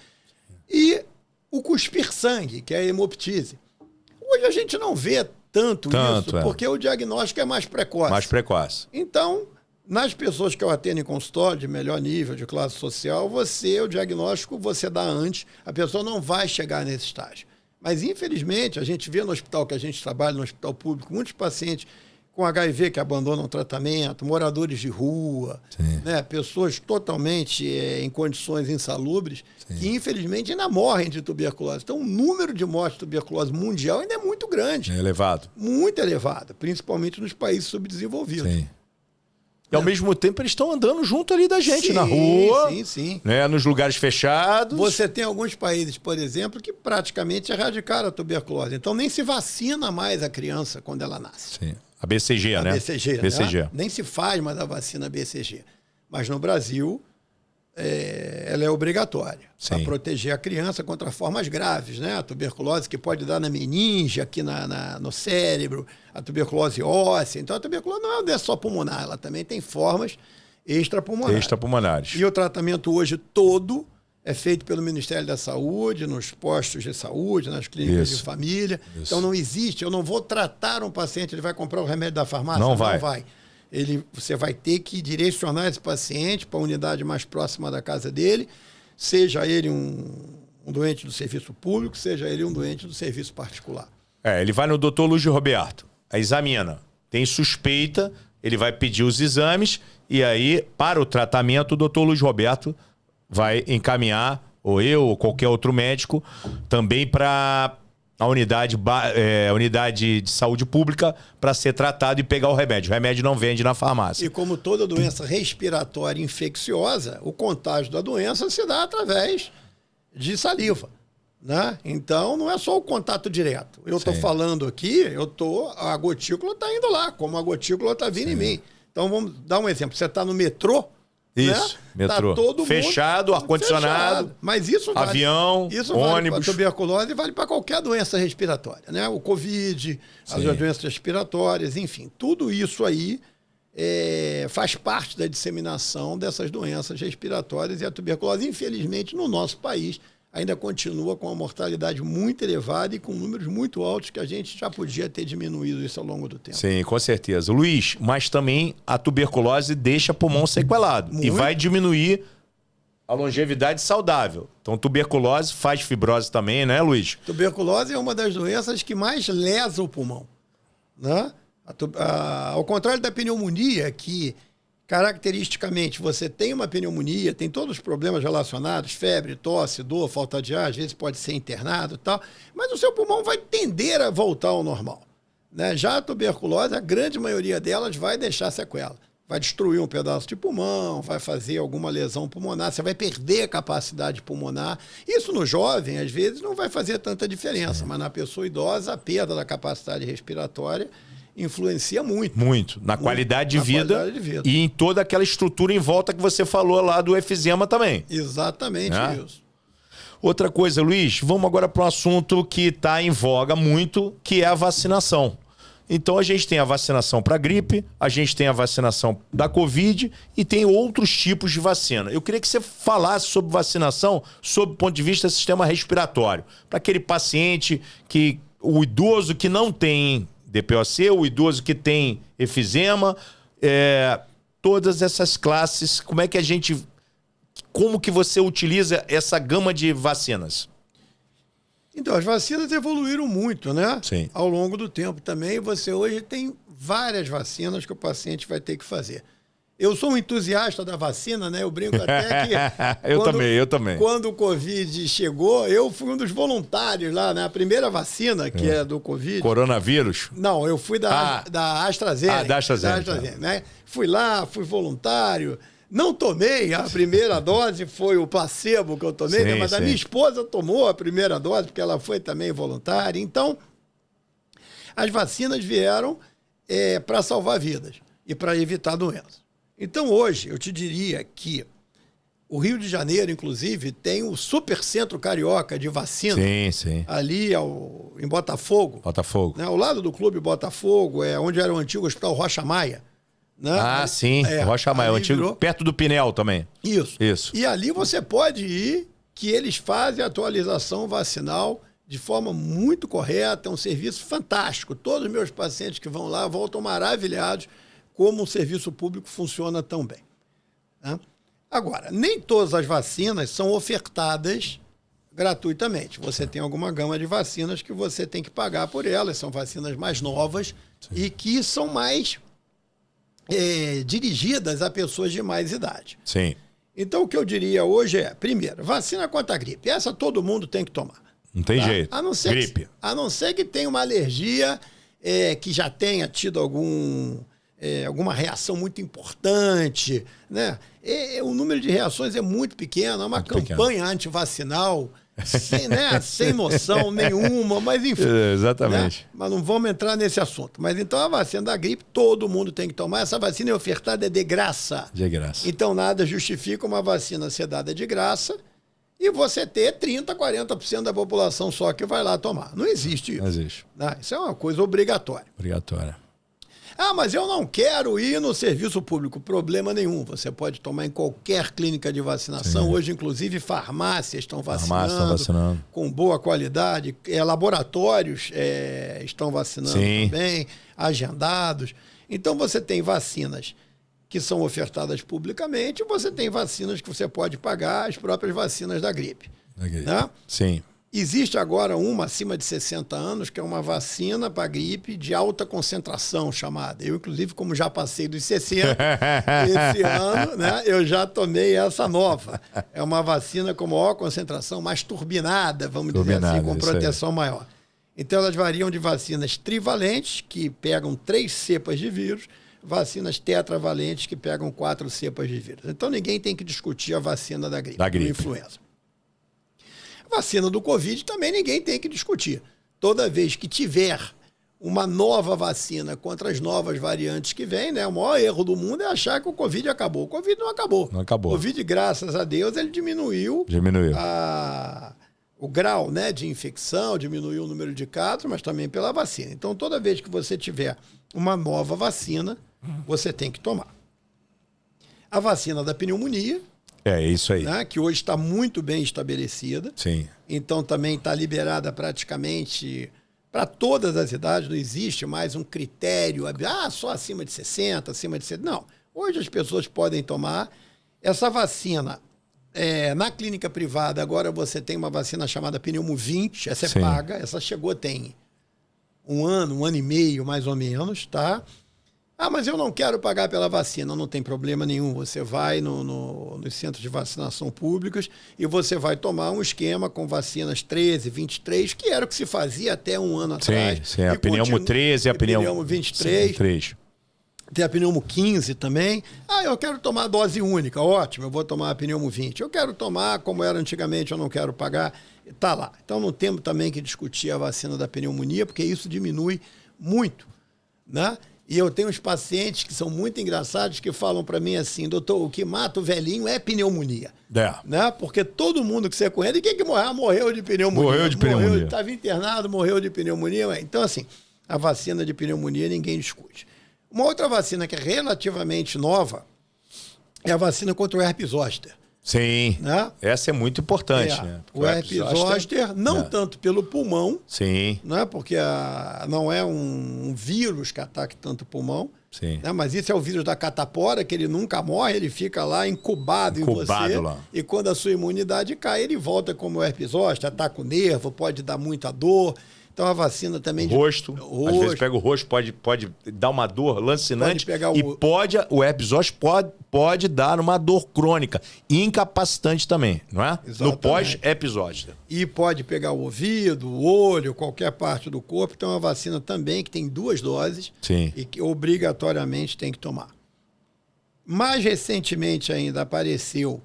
E o cuspir sangue, que é a hemoptise. Hoje a gente não vê tanto isso, é. porque o diagnóstico é mais precoce. Mais precoce. Então, nas pessoas que eu atendo em consultório, de melhor nível, de classe social, o diagnóstico você dá antes, a pessoa não vai chegar nesse estágio. Mas, infelizmente, a gente vê no hospital que a gente trabalha, no hospital público, muitos pacientes com HIV que abandonam o tratamento, moradores de rua, né, pessoas totalmente em condições insalubres, que infelizmente ainda morrem de tuberculose. Então o número de mortes de tuberculose mundial ainda é muito grande. É elevado. Muito elevado, principalmente nos países subdesenvolvidos. Sim. E ao mesmo tempo eles estão andando junto ali da gente, na rua, sim. Né, nos lugares fechados. Você tem alguns países, por exemplo, que praticamente erradicaram a tuberculose. Então nem se vacina mais a criança quando ela nasce. Sim. A BCG, né? BCG. Né? Nem se faz mais a vacina BCG. Mas no Brasil, ela é obrigatória para proteger a criança contra formas graves, né? A tuberculose que pode dar na meninge, aqui no cérebro, a tuberculose óssea. Então, a tuberculose não é uma doença só pulmonar, ela também tem formas extrapulmonares. E o tratamento hoje todo é feito pelo Ministério da Saúde, nos postos de saúde, nas clínicas de família. Então não existe, eu não vou tratar um paciente, ele vai comprar o remédio da farmácia? Não vai. Você vai ter que direcionar esse paciente para a unidade mais próxima da casa dele, seja ele um doente do serviço público, seja ele um doente do serviço particular. Ele vai no Dr. Luiz Roberto, examina, tem suspeita, ele vai pedir os exames e aí, para o tratamento, o Dr. Luiz Roberto vai encaminhar, ou eu, ou qualquer outro médico, também para a unidade de saúde pública para ser tratado e pegar o remédio. O remédio não vende na farmácia. E como toda doença respiratória infecciosa, o contágio da doença se dá através de saliva, né? Então, não é só o contato direto. Eu estou falando aqui, a gotícula está indo lá, como a gotícula está vindo em mim. Então, vamos dar um exemplo. Você está no metrô, isso, né? metrô. Tá todo fechado, ar-condicionado, mas isso vale, avião, isso ônibus. Vale para tuberculose e vale para qualquer doença respiratória, né? O Covid, as doenças respiratórias, enfim, tudo isso aí faz parte da disseminação dessas doenças respiratórias e a tuberculose, infelizmente, no nosso país, ainda continua com uma mortalidade muito elevada e com números muito altos que a gente já podia ter diminuído isso ao longo do tempo. Sim, com certeza. Luiz, mas também a tuberculose deixa pulmão sequelado e vai diminuir a longevidade saudável. Então, tuberculose faz fibrose também, né, Luiz? Tuberculose é uma das doenças que mais lesa o pulmão, né? Ao contrário da pneumonia, que caracteristicamente, você tem uma pneumonia, tem todos os problemas relacionados, febre, tosse, dor, falta de ar, às vezes pode ser internado e tal, mas o seu pulmão vai tender a voltar ao normal, né? Já a tuberculose, a grande maioria delas vai deixar sequela. Vai destruir um pedaço de pulmão, vai fazer alguma lesão pulmonar, você vai perder a capacidade pulmonar. Isso no jovem, às vezes, não vai fazer tanta diferença, mas na pessoa idosa, a perda da capacidade respiratória influencia muito. Muito. Na qualidade de vida qualidade de vida. E em toda aquela estrutura em volta que você falou lá do efizema também. Exatamente isso. Outra coisa, Luiz, vamos agora para um assunto que está em voga muito, que é a vacinação. Então a gente tem a vacinação para gripe, a gente tem a vacinação da Covid e tem outros tipos de vacina. Eu queria que você falasse sobre vacinação sob o ponto de vista do sistema respiratório. Para aquele paciente o idoso que não tem DPOC, o idoso que tem efizema, todas essas classes, como que você utiliza essa gama de vacinas? Então, as vacinas evoluíram muito, né? Sim. Ao longo do tempo também. Você hoje tem várias vacinas que o paciente vai ter que fazer. Eu sou um entusiasta da vacina, né? Eu brinco até que... eu também. Quando o Covid chegou, eu fui um dos voluntários lá, né? A primeira vacina, que é do Covid... Coronavírus? Não, eu fui da AstraZeneca. Da AstraZeneca. Né? Fui lá, fui voluntário. Não tomei a primeira dose, foi o placebo que eu tomei, né? Mas a minha esposa tomou a primeira dose, porque ela foi também voluntária. Então, as vacinas vieram para salvar vidas e para evitar doenças. Então, hoje, eu te diria que o Rio de Janeiro, inclusive, tem o Supercentro Carioca de vacina. Sim. Ali em Botafogo. Botafogo. Né? Ao lado do Clube Botafogo, onde era o antigo Hospital Rocha Maia. Né? Sim. Rocha Maia, o antigo, perto do Pinel também. Isso. E ali você pode ir, que eles fazem a atualização vacinal de forma muito correta, é um serviço fantástico. Todos os meus pacientes que vão lá voltam maravilhados como o serviço público funciona tão bem. Né? Agora, nem todas as vacinas são ofertadas gratuitamente. Você tem alguma gama de vacinas que você tem que pagar por elas, são vacinas mais novas. Sim. E que são mais dirigidas a pessoas de mais idade. Sim. Então, o que eu diria hoje é, primeiro, vacina contra a gripe. Essa todo mundo tem que tomar. Não tem jeito. Gripe. A não ser que tenha uma alergia, que já tenha tido alguma reação muito importante, né? O número de reações é muito pequeno, é uma campanha antivacinal, sem noção nenhuma, mas enfim. Exatamente. Né? Mas não vamos entrar nesse assunto. Mas então a vacina da gripe, todo mundo tem que tomar. Essa vacina é ofertada de graça. De graça. Então nada justifica uma vacina ser dada de graça e você ter 30%, 40% da população só que vai lá tomar. Não existe isso. Não existe. Né? Isso é uma coisa obrigatória. Obrigatória. Ah, mas eu não quero ir no serviço público. Problema nenhum. Você pode tomar em qualquer clínica de vacinação. Sim. Hoje, inclusive, farmácias estão vacinando. Com boa qualidade. Laboratórios estão vacinando Sim. também, agendados. Então, você tem vacinas que são ofertadas publicamente e você tem vacinas que você pode pagar, as próprias vacinas da gripe. Né? Sim. Existe agora uma acima de 60 anos, que é uma vacina para gripe de alta concentração, chamada. Eu, inclusive, como já passei dos 60, esse ano, né, eu já tomei essa nova. É uma vacina com maior concentração, mais turbinada, vamos dizer assim, com proteção maior. Então, elas variam de vacinas trivalentes, que pegam 3 cepas de vírus, vacinas tetravalentes, que pegam 4 cepas de vírus. Então, ninguém tem que discutir a vacina da gripe. Do influenza. Vacina do Covid também ninguém tem que discutir. Toda vez que tiver uma nova vacina contra as novas variantes que vêm, né, o maior erro do mundo é achar que o Covid acabou. O Covid não acabou. Não acabou. O Covid, graças a Deus, ele diminuiu. O grau, né, de infecção, diminuiu o número de casos, mas também pela vacina. Então, toda vez que você tiver uma nova vacina, você tem que tomar. A vacina da pneumonia, isso aí. Né, que hoje está muito bem estabelecida. Sim. Então também está liberada praticamente para todas as idades. Não existe mais um critério, só acima de 60, acima de 70. Não. Hoje as pessoas podem tomar. Essa vacina, na clínica privada, agora você tem uma vacina chamada Pneumo 20, essa é paga. Essa chegou tem um ano e meio, mais ou menos, tá? Ah, mas eu não quero pagar pela vacina. Não tem problema nenhum. Você vai nos centros de vacinação públicos e você vai tomar um esquema com vacinas 13, 23, que era o que se fazia até um ano atrás. Sim, a pneumo 13 e a pneumo 23. Tem a pneumo 15 também. Ah, eu quero tomar dose única. Ótimo, eu vou tomar a pneumo 20. Eu quero tomar como era antigamente, eu não quero pagar. Tá lá. Então não temos também que discutir a vacina da pneumonia, porque isso diminui muito, né? E eu tenho uns pacientes que são muito engraçados que falam para mim assim, doutor, o que mata o velhinho é pneumonia. Né? Porque todo mundo que você conhece, e quem que morreu? Morreu de pneumonia. Morreu de pneumonia. Estava internado, morreu de pneumonia. Então, assim, a vacina de pneumonia ninguém discute. Uma outra vacina que é relativamente nova é a vacina contra o herpes zoster. Sim, né? Essa é muito importante. Né? O herpes zoster, não tanto pelo pulmão, sim, né? Porque não é um vírus que ataque tanto o pulmão, sim, né? Mas isso é o vírus da catapora, que ele nunca morre, ele fica lá incubado em você, lá. E quando a sua imunidade cai, ele volta como o herpes zoster, ataca o nervo, pode dar muita dor. Então a vacina também... Rosto. Às vezes pega o rosto, pode dar uma dor lancinante. O herpes zoster pode dar uma dor crônica, incapacitante também, não é? Exatamente. No pós-herpes zoster. E pode pegar o ouvido, o olho, qualquer parte do corpo. Então é uma vacina também que tem 2 doses. Sim. E que obrigatoriamente tem que tomar. Mais recentemente ainda apareceu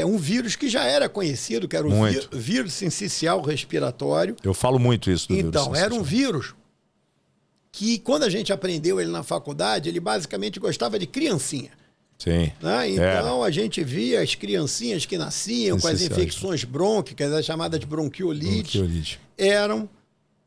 um vírus que já era conhecido, que era o vírus sincicial respiratório. Eu falo muito isso do vírus sincicial. Então, era um vírus que, quando a gente aprendeu ele na faculdade, ele basicamente gostava de criancinha. Sim. Né? Então, a gente via as criancinhas que nasciam com as infecções brônquicas, as chamadas de bronquiolite, eram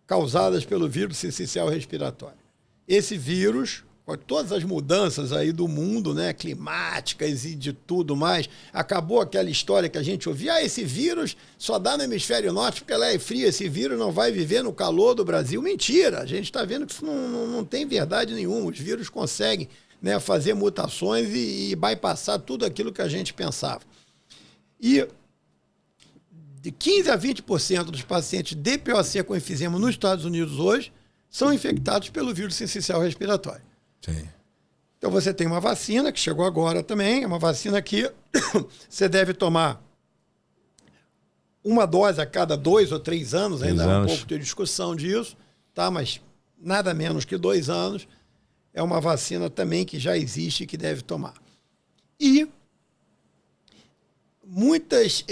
causadas pelo vírus sincicial respiratório. Esse vírus, com todas as mudanças aí do mundo, né, climáticas e de tudo mais, acabou aquela história que a gente ouvia, esse vírus só dá no hemisfério norte porque lá é frio, esse vírus não vai viver no calor do Brasil. Mentira, a gente está vendo que isso não tem verdade nenhuma, os vírus conseguem, né, fazer mutações e bypassar tudo aquilo que a gente pensava. E de 15% a 20% dos pacientes de POC com enfisema nos Estados Unidos hoje são infectados pelo vírus sincicial respiratório. Sim. Então você tem uma vacina que chegou agora também, é uma vacina que você deve tomar uma dose a cada 2 ou 3 anos, ainda há um pouco de discussão disso, tá? Mas nada menos que 2 anos. É uma vacina também que já existe e que deve tomar. E muitas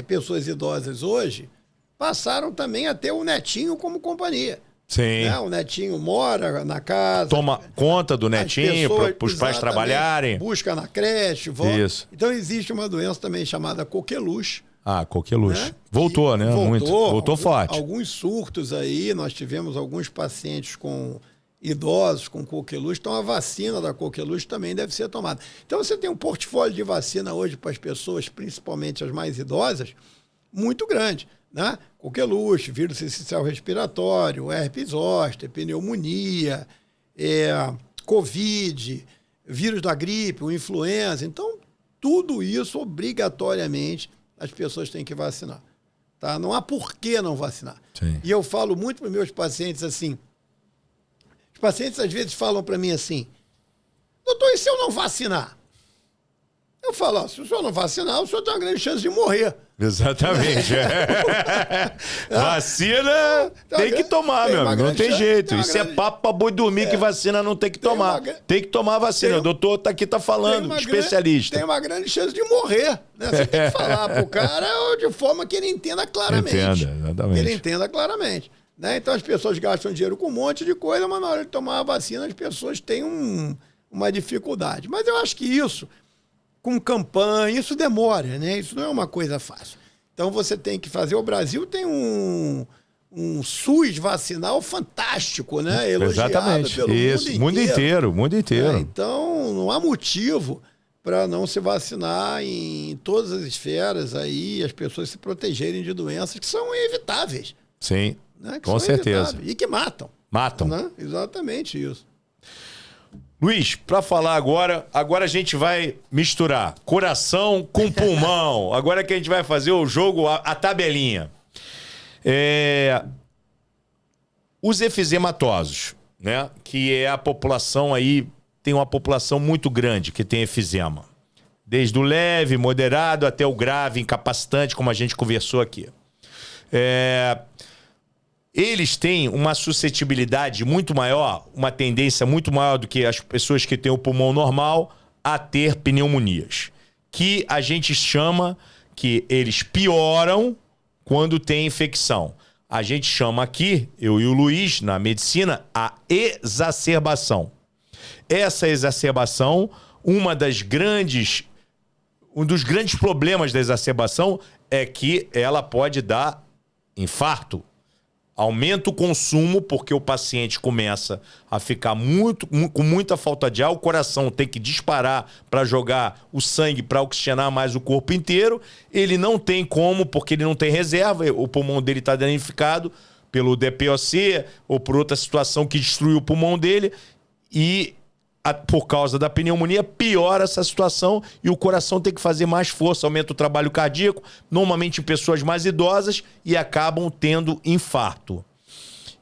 pessoas idosas hoje passaram também a ter o netinho como companhia. Sim. Né? O netinho mora na casa. Toma conta do netinho para os pais trabalharem. Busca na creche, volta. Isso. Então existe uma doença também chamada coqueluche. Coqueluche. Né? Voltou, né? Voltou forte. Alguns surtos aí, nós tivemos alguns pacientes com idosos com coqueluche, então a vacina da coqueluche também deve ser tomada. Então você tem um portfólio de vacina hoje para as pessoas, principalmente as mais idosas, muito grande. Né? Coqueluche, vírus sincicial respiratório, herpes zoster, pneumonia, Covid, vírus da gripe, o influenza. Então, tudo isso, obrigatoriamente, as pessoas têm que vacinar. Tá? Não há por que não vacinar. Sim. E eu falo muito para os meus pacientes assim, os pacientes às vezes falam para mim assim, doutor, e se eu não vacinar? Eu falo, se o senhor não vacinar, o senhor tem uma grande chance de morrer. Exatamente. Vacina tem que tomar, meu amigo. Não tem jeito. Isso é papo pra boi dormir que vacina não tem que tomar. Tem que tomar vacina. O doutor tá falando, especialista. Tem uma grande chance de morrer. Né? Você tem que falar pro cara de forma que ele entenda claramente. Exatamente. Ele entenda claramente. Né? Então as pessoas gastam dinheiro com um monte de coisa, mas na hora de tomar a vacina as pessoas têm uma dificuldade. Mas eu acho que isso, com campanha, isso demora, né? Isso não é uma coisa fácil. Então você tem que fazer. O Brasil tem um SUS vacinal fantástico, né? Elogiado. Exatamente. Pelo mundo inteiro. Então não há motivo para não se vacinar em todas as esferas aí, as pessoas se protegerem de doenças que são evitáveis. Sim, né? com certeza. E que matam. Matam. Né? Exatamente isso. Luiz, para falar agora a gente vai misturar coração com pulmão. Agora que a gente vai fazer o jogo, a tabelinha. Os efizematosos, né? Que é a população aí, tem uma população muito grande que tem efizema. Desde o leve, moderado, até o grave, incapacitante, como a gente conversou aqui. Eles têm uma suscetibilidade muito maior, uma tendência muito maior do que as pessoas que têm o pulmão normal a ter pneumonias. Que a gente chama que eles pioram quando tem infecção. A gente chama aqui, eu e o Luiz, na medicina, a exacerbação. Essa exacerbação, um dos grandes problemas da exacerbação é que ela pode dar infarto. Aumenta o consumo, porque o paciente começa a ficar com muita falta de ar, o coração tem que disparar para jogar o sangue para oxigenar mais o corpo inteiro. Ele não tem como, porque ele não tem reserva, o pulmão dele está danificado pelo DPOC ou por outra situação que destruiu o pulmão dele e por causa da pneumonia, piora essa situação e o coração tem que fazer mais força, aumenta o trabalho cardíaco, normalmente em pessoas mais idosas, e acabam tendo infarto.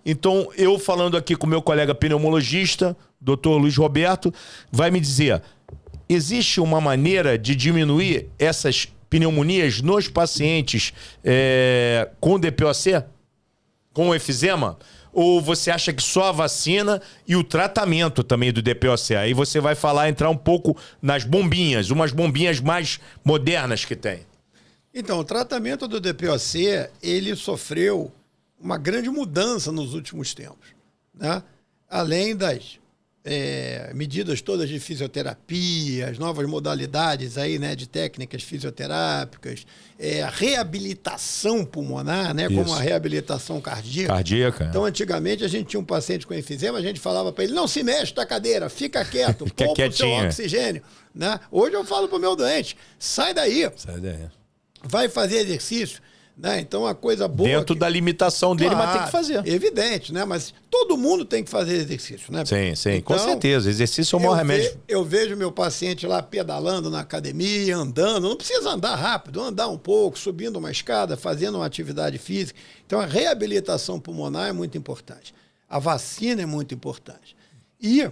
Então, eu falando aqui com o meu colega pneumologista, Dr. Luiz Roberto, vai me dizer, existe uma maneira de diminuir essas pneumonias nos pacientes com DPOC? Com efizema? Ou você acha que só a vacina e o tratamento também do DPOC? Aí você vai entrar um pouco nas bombinhas, umas bombinhas mais modernas que tem. Então, o tratamento do DPOC, ele sofreu uma grande mudança nos últimos tempos, né? Além das medidas todas de fisioterapia, as novas modalidades aí, né, de técnicas fisioterápicas, a reabilitação pulmonar, né, como a reabilitação cardíaca. Então, antigamente, a gente tinha um paciente com enfisema, a gente falava para ele, não se mexe da cadeira, fica quieto, poupa o seu oxigênio. Né? Hoje eu falo para o meu doente, sai daí, vai fazer exercício. Né? Então, a coisa boa... Dentro da limitação dele, mas tem que fazer. Evidente, né? Mas todo mundo tem que fazer exercício, né? Sim, sim, então, com certeza. Exercício é o maior remédio. Eu vejo meu paciente lá pedalando na academia, andando. Não precisa andar rápido, andar um pouco, subindo uma escada, fazendo uma atividade física. Então, a reabilitação pulmonar é muito importante. A vacina é muito importante. E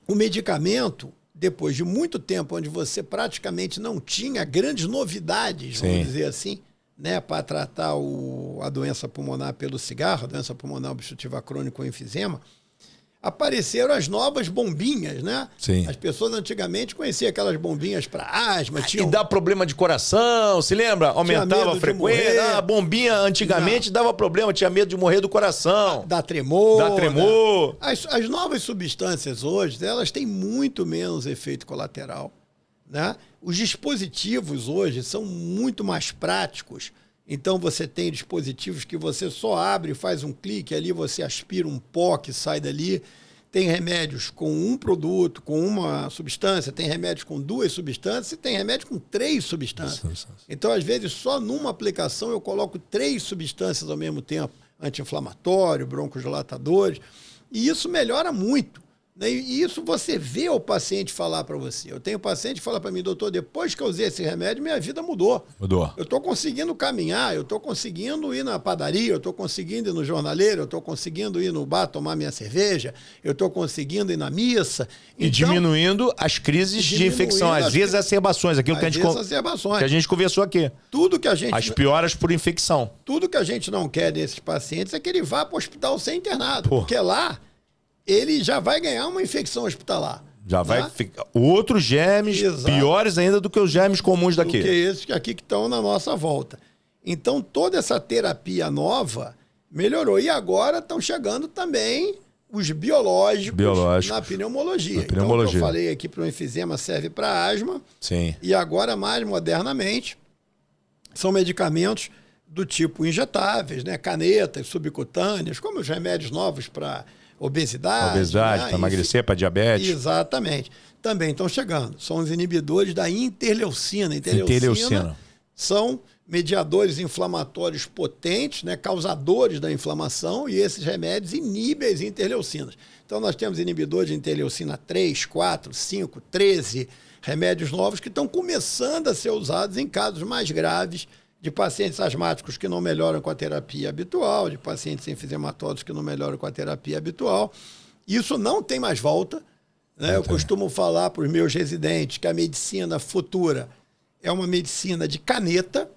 o medicamento, depois de muito tempo, onde você praticamente não tinha grandes novidades, vamos dizer assim, né, para tratar a doença pulmonar pelo cigarro, a doença pulmonar obstrutiva crônica ou enfisema, apareceram as novas bombinhas, né? Sim. As pessoas antigamente conheciam aquelas bombinhas para asma. E dá problema de coração, se lembra? Aumentava a frequência. A bombinha antigamente dava problema, tinha medo de morrer do coração. Dá tremor. Dá tremor. As novas substâncias hoje, elas têm muito menos efeito colateral, né? Os dispositivos hoje são muito mais práticos. Então, você tem dispositivos que você só abre, faz um clique ali, você aspira um pó que sai dali. Tem remédios com um produto, com uma substância, tem remédios com 2 substâncias e tem remédio com 3 substâncias. Então, às vezes, só numa aplicação eu coloco 3 substâncias ao mesmo tempo. Anti-inflamatório, broncodilatadores. E isso melhora muito. E isso você vê o paciente falar para você. Eu tenho paciente que fala para mim, doutor, depois que eu usei esse remédio, minha vida mudou. Eu estou conseguindo caminhar, eu estou conseguindo ir na padaria, eu estou conseguindo ir no jornaleiro, eu estou conseguindo ir no bar tomar minha cerveja, eu estou conseguindo ir na missa. E então, diminuindo as crises de infecção, as exacerbações, aquilo que a gente conversou aqui. Tudo que a gente... As pioras por infecção. Tudo que a gente não quer desses pacientes é que ele vá para o hospital ser internado, porque lá ele já vai ganhar uma infecção hospitalar. Já vai ficar outros germes piores ainda do que os germes comuns daqui. Do que esses aqui que estão na nossa volta. Então, toda essa terapia nova melhorou. E agora estão chegando também os biológicos na pneumologia. Então, o que eu falei aqui para o enfisema serve para asma. Sim. E agora, mais modernamente, são medicamentos do tipo injetáveis, né? Canetas subcutâneas, como os remédios novos para obesidade, para emagrecer, para diabetes. Exatamente. Também estão chegando. São os inibidores da interleucina. Interleucina são mediadores inflamatórios potentes, né, causadores da inflamação, e esses remédios inibem as interleucinas. Então, nós temos inibidores de interleucina 3, 4, 5, 13, remédios novos que estão começando a ser usados em casos mais graves de pacientes asmáticos que não melhoram com a terapia habitual, de pacientes enfisematórios que não melhoram com a terapia habitual. Isso não tem mais volta, né? Eu costumo falar para os meus residentes que a medicina futura é uma medicina de caneta.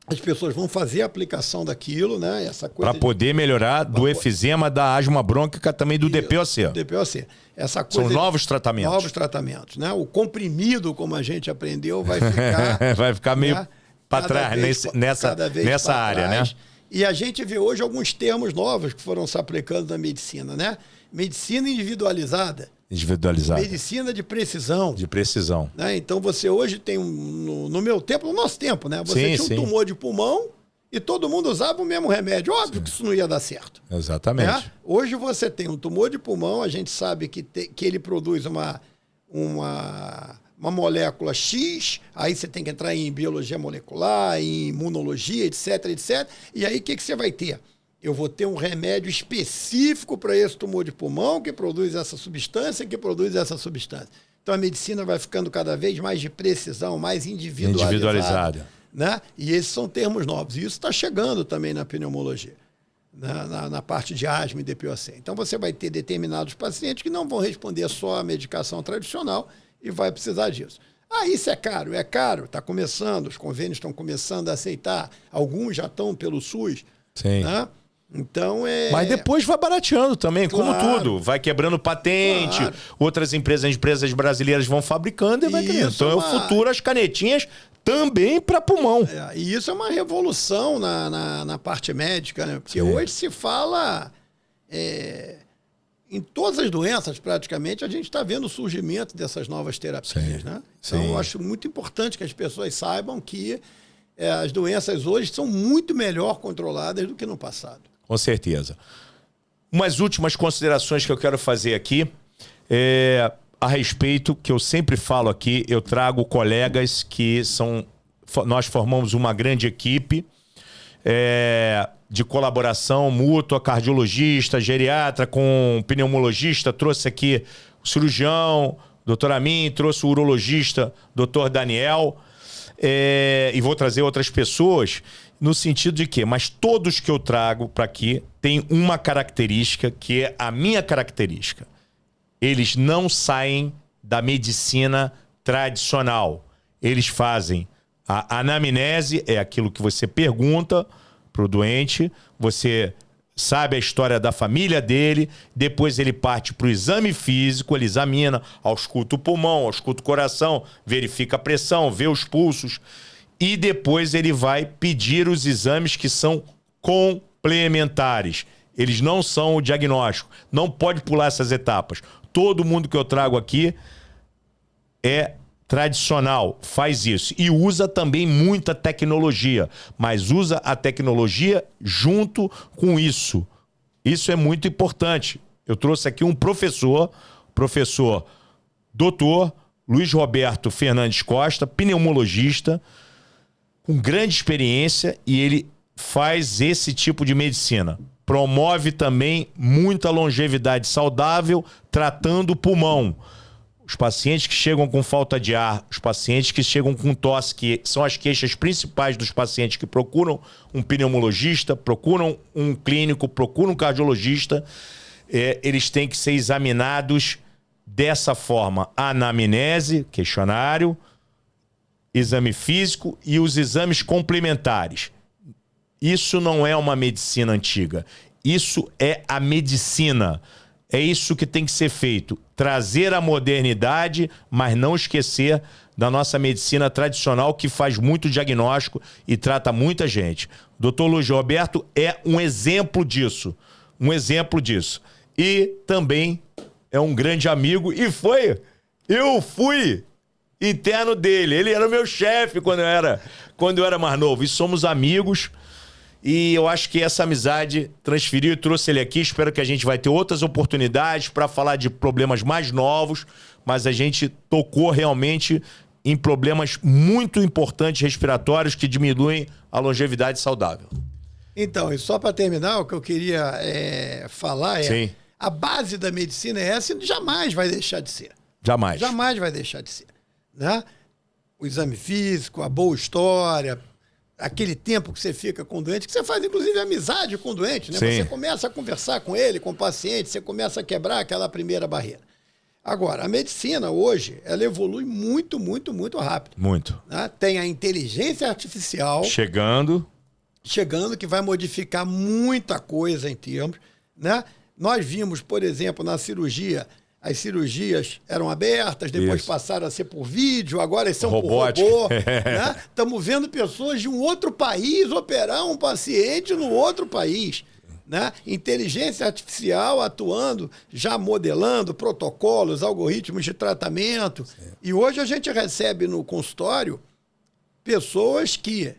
As pessoas vão fazer a aplicação daquilo, né? Essa coisa para poder melhorar do efizema, da asma brônquica, também do DPOC. DPOC. Essa coisa são novos tratamentos. Novos tratamentos, né? O comprimido, como a gente aprendeu, vai ficar... vai ficar meio... Né? Para trás, nessa área, né? E a gente vê hoje alguns termos novos que foram se aplicando na medicina, né? Medicina individualizada. Medicina de precisão. Né? Então, você hoje tem, no meu tempo, no nosso tempo, né? Você tinha um tumor de pulmão e todo mundo usava o mesmo remédio. Óbvio que isso não ia dar certo. Exatamente. Né? Hoje você tem um tumor de pulmão, a gente sabe que ele produz uma molécula X, aí você tem que entrar em biologia molecular, em imunologia, etc, etc. E aí o que você vai ter? Eu vou ter um remédio específico para esse tumor de pulmão que produz essa substância, Então a medicina vai ficando cada vez mais de precisão, mais individualizada. Né? E esses são termos novos. E isso está chegando também na pneumologia, na parte de asma e DPOC. Então você vai ter determinados pacientes que não vão responder só à medicação tradicional, e vai precisar disso. Isso é caro? É caro, está começando, os convênios estão começando a aceitar, alguns já estão pelo SUS. Sim. Né? Então Mas depois vai barateando também, como tudo. Vai quebrando patente, outras empresas brasileiras vão fabricando e vai criando. Então é o futuro, as canetinhas também para pulmão. E isso é uma revolução na parte médica, né? Porque hoje se fala em todas as doenças, praticamente, a gente está vendo o surgimento dessas novas terapias, né? Então, eu acho muito importante que as pessoas saibam que as doenças hoje são muito melhor controladas do que no passado. Com certeza. Umas últimas considerações que eu quero fazer aqui a respeito, que eu sempre falo aqui, eu trago colegas que são... Nós formamos uma grande equipe de colaboração mútua, cardiologista, geriatra, com pneumologista, trouxe aqui o cirurgião, doutor Amin, trouxe o urologista, doutor Daniel, e vou trazer outras pessoas, no sentido de que, mas todos que eu trago para aqui têm uma característica que é a minha característica. Eles não saem da medicina tradicional. Eles fazem a anamnese, é aquilo que você pergunta para o doente, você sabe a história da família dele, depois ele parte para o exame físico, ele examina, ausculta o pulmão, ausculta o coração, verifica a pressão, vê os pulsos, e depois ele vai pedir os exames que são complementares. Eles não são o diagnóstico. Não pode pular essas etapas. Todo mundo que eu trago aqui é tradicional, faz isso. E usa também muita tecnologia, mas usa a tecnologia junto com isso. Isso é muito importante. Eu trouxe aqui um professor doutor Luiz Roberto Fernandes Costa, pneumologista, com grande experiência, e ele faz esse tipo de medicina. Promove também muita longevidade saudável, tratando o pulmão. Os pacientes que chegam com falta de ar, os pacientes que chegam com tosse, que são as queixas principais dos pacientes que procuram um pneumologista, procuram um clínico, procuram um cardiologista, eles têm que ser examinados dessa forma. Anamnese, questionário, exame físico e os exames complementares. Isso não é uma medicina antiga. Isso é a medicina. É isso que tem que ser feito. Trazer a modernidade, mas não esquecer da nossa medicina tradicional, que faz muito diagnóstico e trata muita gente. O Dr. Luiz Roberto é um exemplo disso. Um exemplo disso. E também é um grande amigo. E eu fui interno dele. Ele era o meu chefe quando eu era mais novo. E somos amigos. E eu acho que essa amizade transferiu e trouxe ele aqui. Espero que a gente vai ter outras oportunidades para falar de problemas mais novos, mas a gente tocou realmente em problemas muito importantes respiratórios que diminuem a longevidade saudável. Então, e só para terminar, o que eu queria falar Sim. A base da medicina é essa e jamais vai deixar de ser. Jamais. Jamais vai deixar de ser. Né? O exame físico, a boa história, aquele tempo que você fica com o doente, que você faz, inclusive, amizade com o doente, né? Sim. Você começa a conversar com ele, com o paciente, você começa a quebrar aquela primeira barreira. Agora, a medicina hoje, ela evolui muito, muito, muito rápido. Muito. Né? Tem a inteligência artificial chegando, que vai modificar muita coisa em termos, né? Nós vimos, por exemplo, na cirurgia, as cirurgias eram abertas, depois passaram a ser por vídeo, agora são robótica. Por robô. Né? Estamos vendo pessoas de um outro país operar um paciente no outro país. Né? Inteligência artificial atuando, já modelando protocolos, algoritmos de tratamento. Sim. E hoje a gente recebe no consultório pessoas que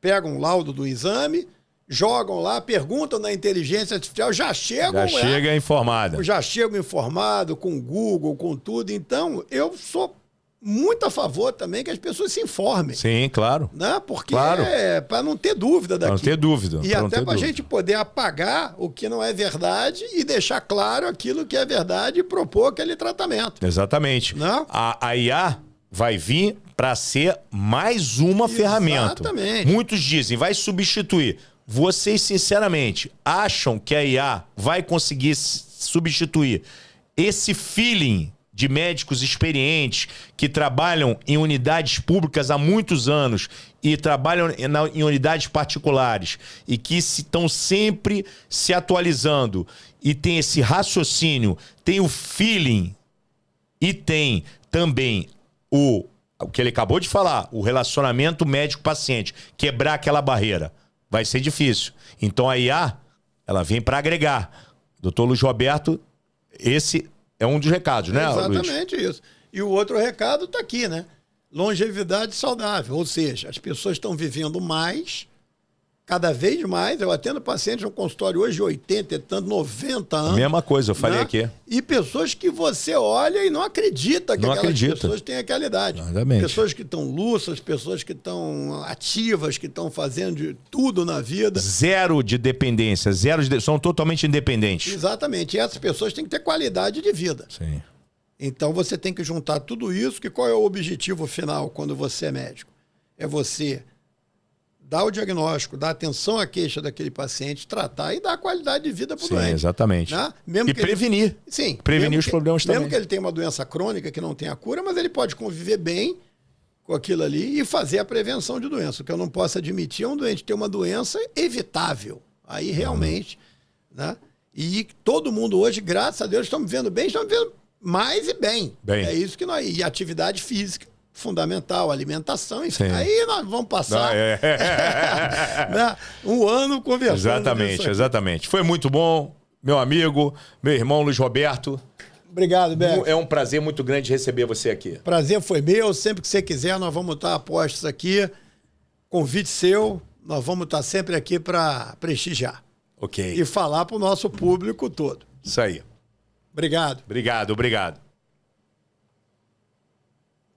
pegam o laudo do exame, jogam lá, perguntam na inteligência artificial, já chega informada. Já chegam informado com o Google, com tudo. Então, eu sou muito a favor também que as pessoas se informem. Sim, claro. Né? Porque é para não ter dúvida daquilo. Para não ter dúvida. E até para a gente poder apagar o que não é verdade e deixar claro aquilo que é verdade e propor aquele tratamento. Exatamente. Né? A IA vai vir para ser mais uma ferramenta. Exatamente. Muitos dizem, vai substituir. Vocês, sinceramente, acham que a IA vai conseguir substituir esse feeling de médicos experientes que trabalham em unidades públicas há muitos anos e trabalham em unidades particulares e que estão sempre se atualizando e tem esse raciocínio, tem o feeling e tem também o que ele acabou de falar, o relacionamento médico-paciente, quebrar aquela barreira? Vai ser difícil. Então a IA, ela vem para agregar. Doutor Luiz Roberto, esse é um dos recados, né, Luiz? Exatamente isso. E o outro recado está aqui, né? Longevidade saudável, ou seja, as pessoas estão vivendo mais, cada vez mais. Eu atendo pacientes no consultório hoje de 80 e tanto, 90 anos. Mesma coisa, eu falei, né, aqui. E pessoas que você olha e não acredita que aquelas pessoas têm aquela idade. Exatamente. Pessoas que estão lúcidas, pessoas que estão ativas, que estão fazendo de tudo na vida. Zero de dependência, são totalmente independentes. Exatamente. E essas pessoas têm que ter qualidade de vida. Sim. Então você tem que juntar tudo isso, que qual é o objetivo final quando você é médico? É você dar o diagnóstico, dar atenção à queixa daquele paciente, tratar e dar qualidade de vida para o doente. Exatamente. Né? Mesmo e prevenir. Sim. Prevenir os problemas também. Mesmo que ele tenha uma doença crônica que não tem a cura, mas ele pode conviver bem com aquilo ali e fazer a prevenção de doença. O que eu não posso admitir é um doente ter uma doença evitável. Aí realmente, né? E todo mundo hoje, graças a Deus, estamos vivendo bem, estamos vivendo mais e bem. É isso que nós... E atividade física fundamental, alimentação, enfim. Sim. Aí nós vamos passar né? Um ano conversando. Exatamente, exatamente. Foi muito bom, meu amigo, meu irmão Luiz Roberto. Obrigado, Beto. É um prazer muito grande receber você aqui. Prazer foi meu. Sempre que você quiser, nós vamos estar apostos aqui. Convite seu. Nós vamos estar sempre aqui para prestigiar. Ok. E falar para o nosso público todo. Isso aí. Obrigado. Obrigado.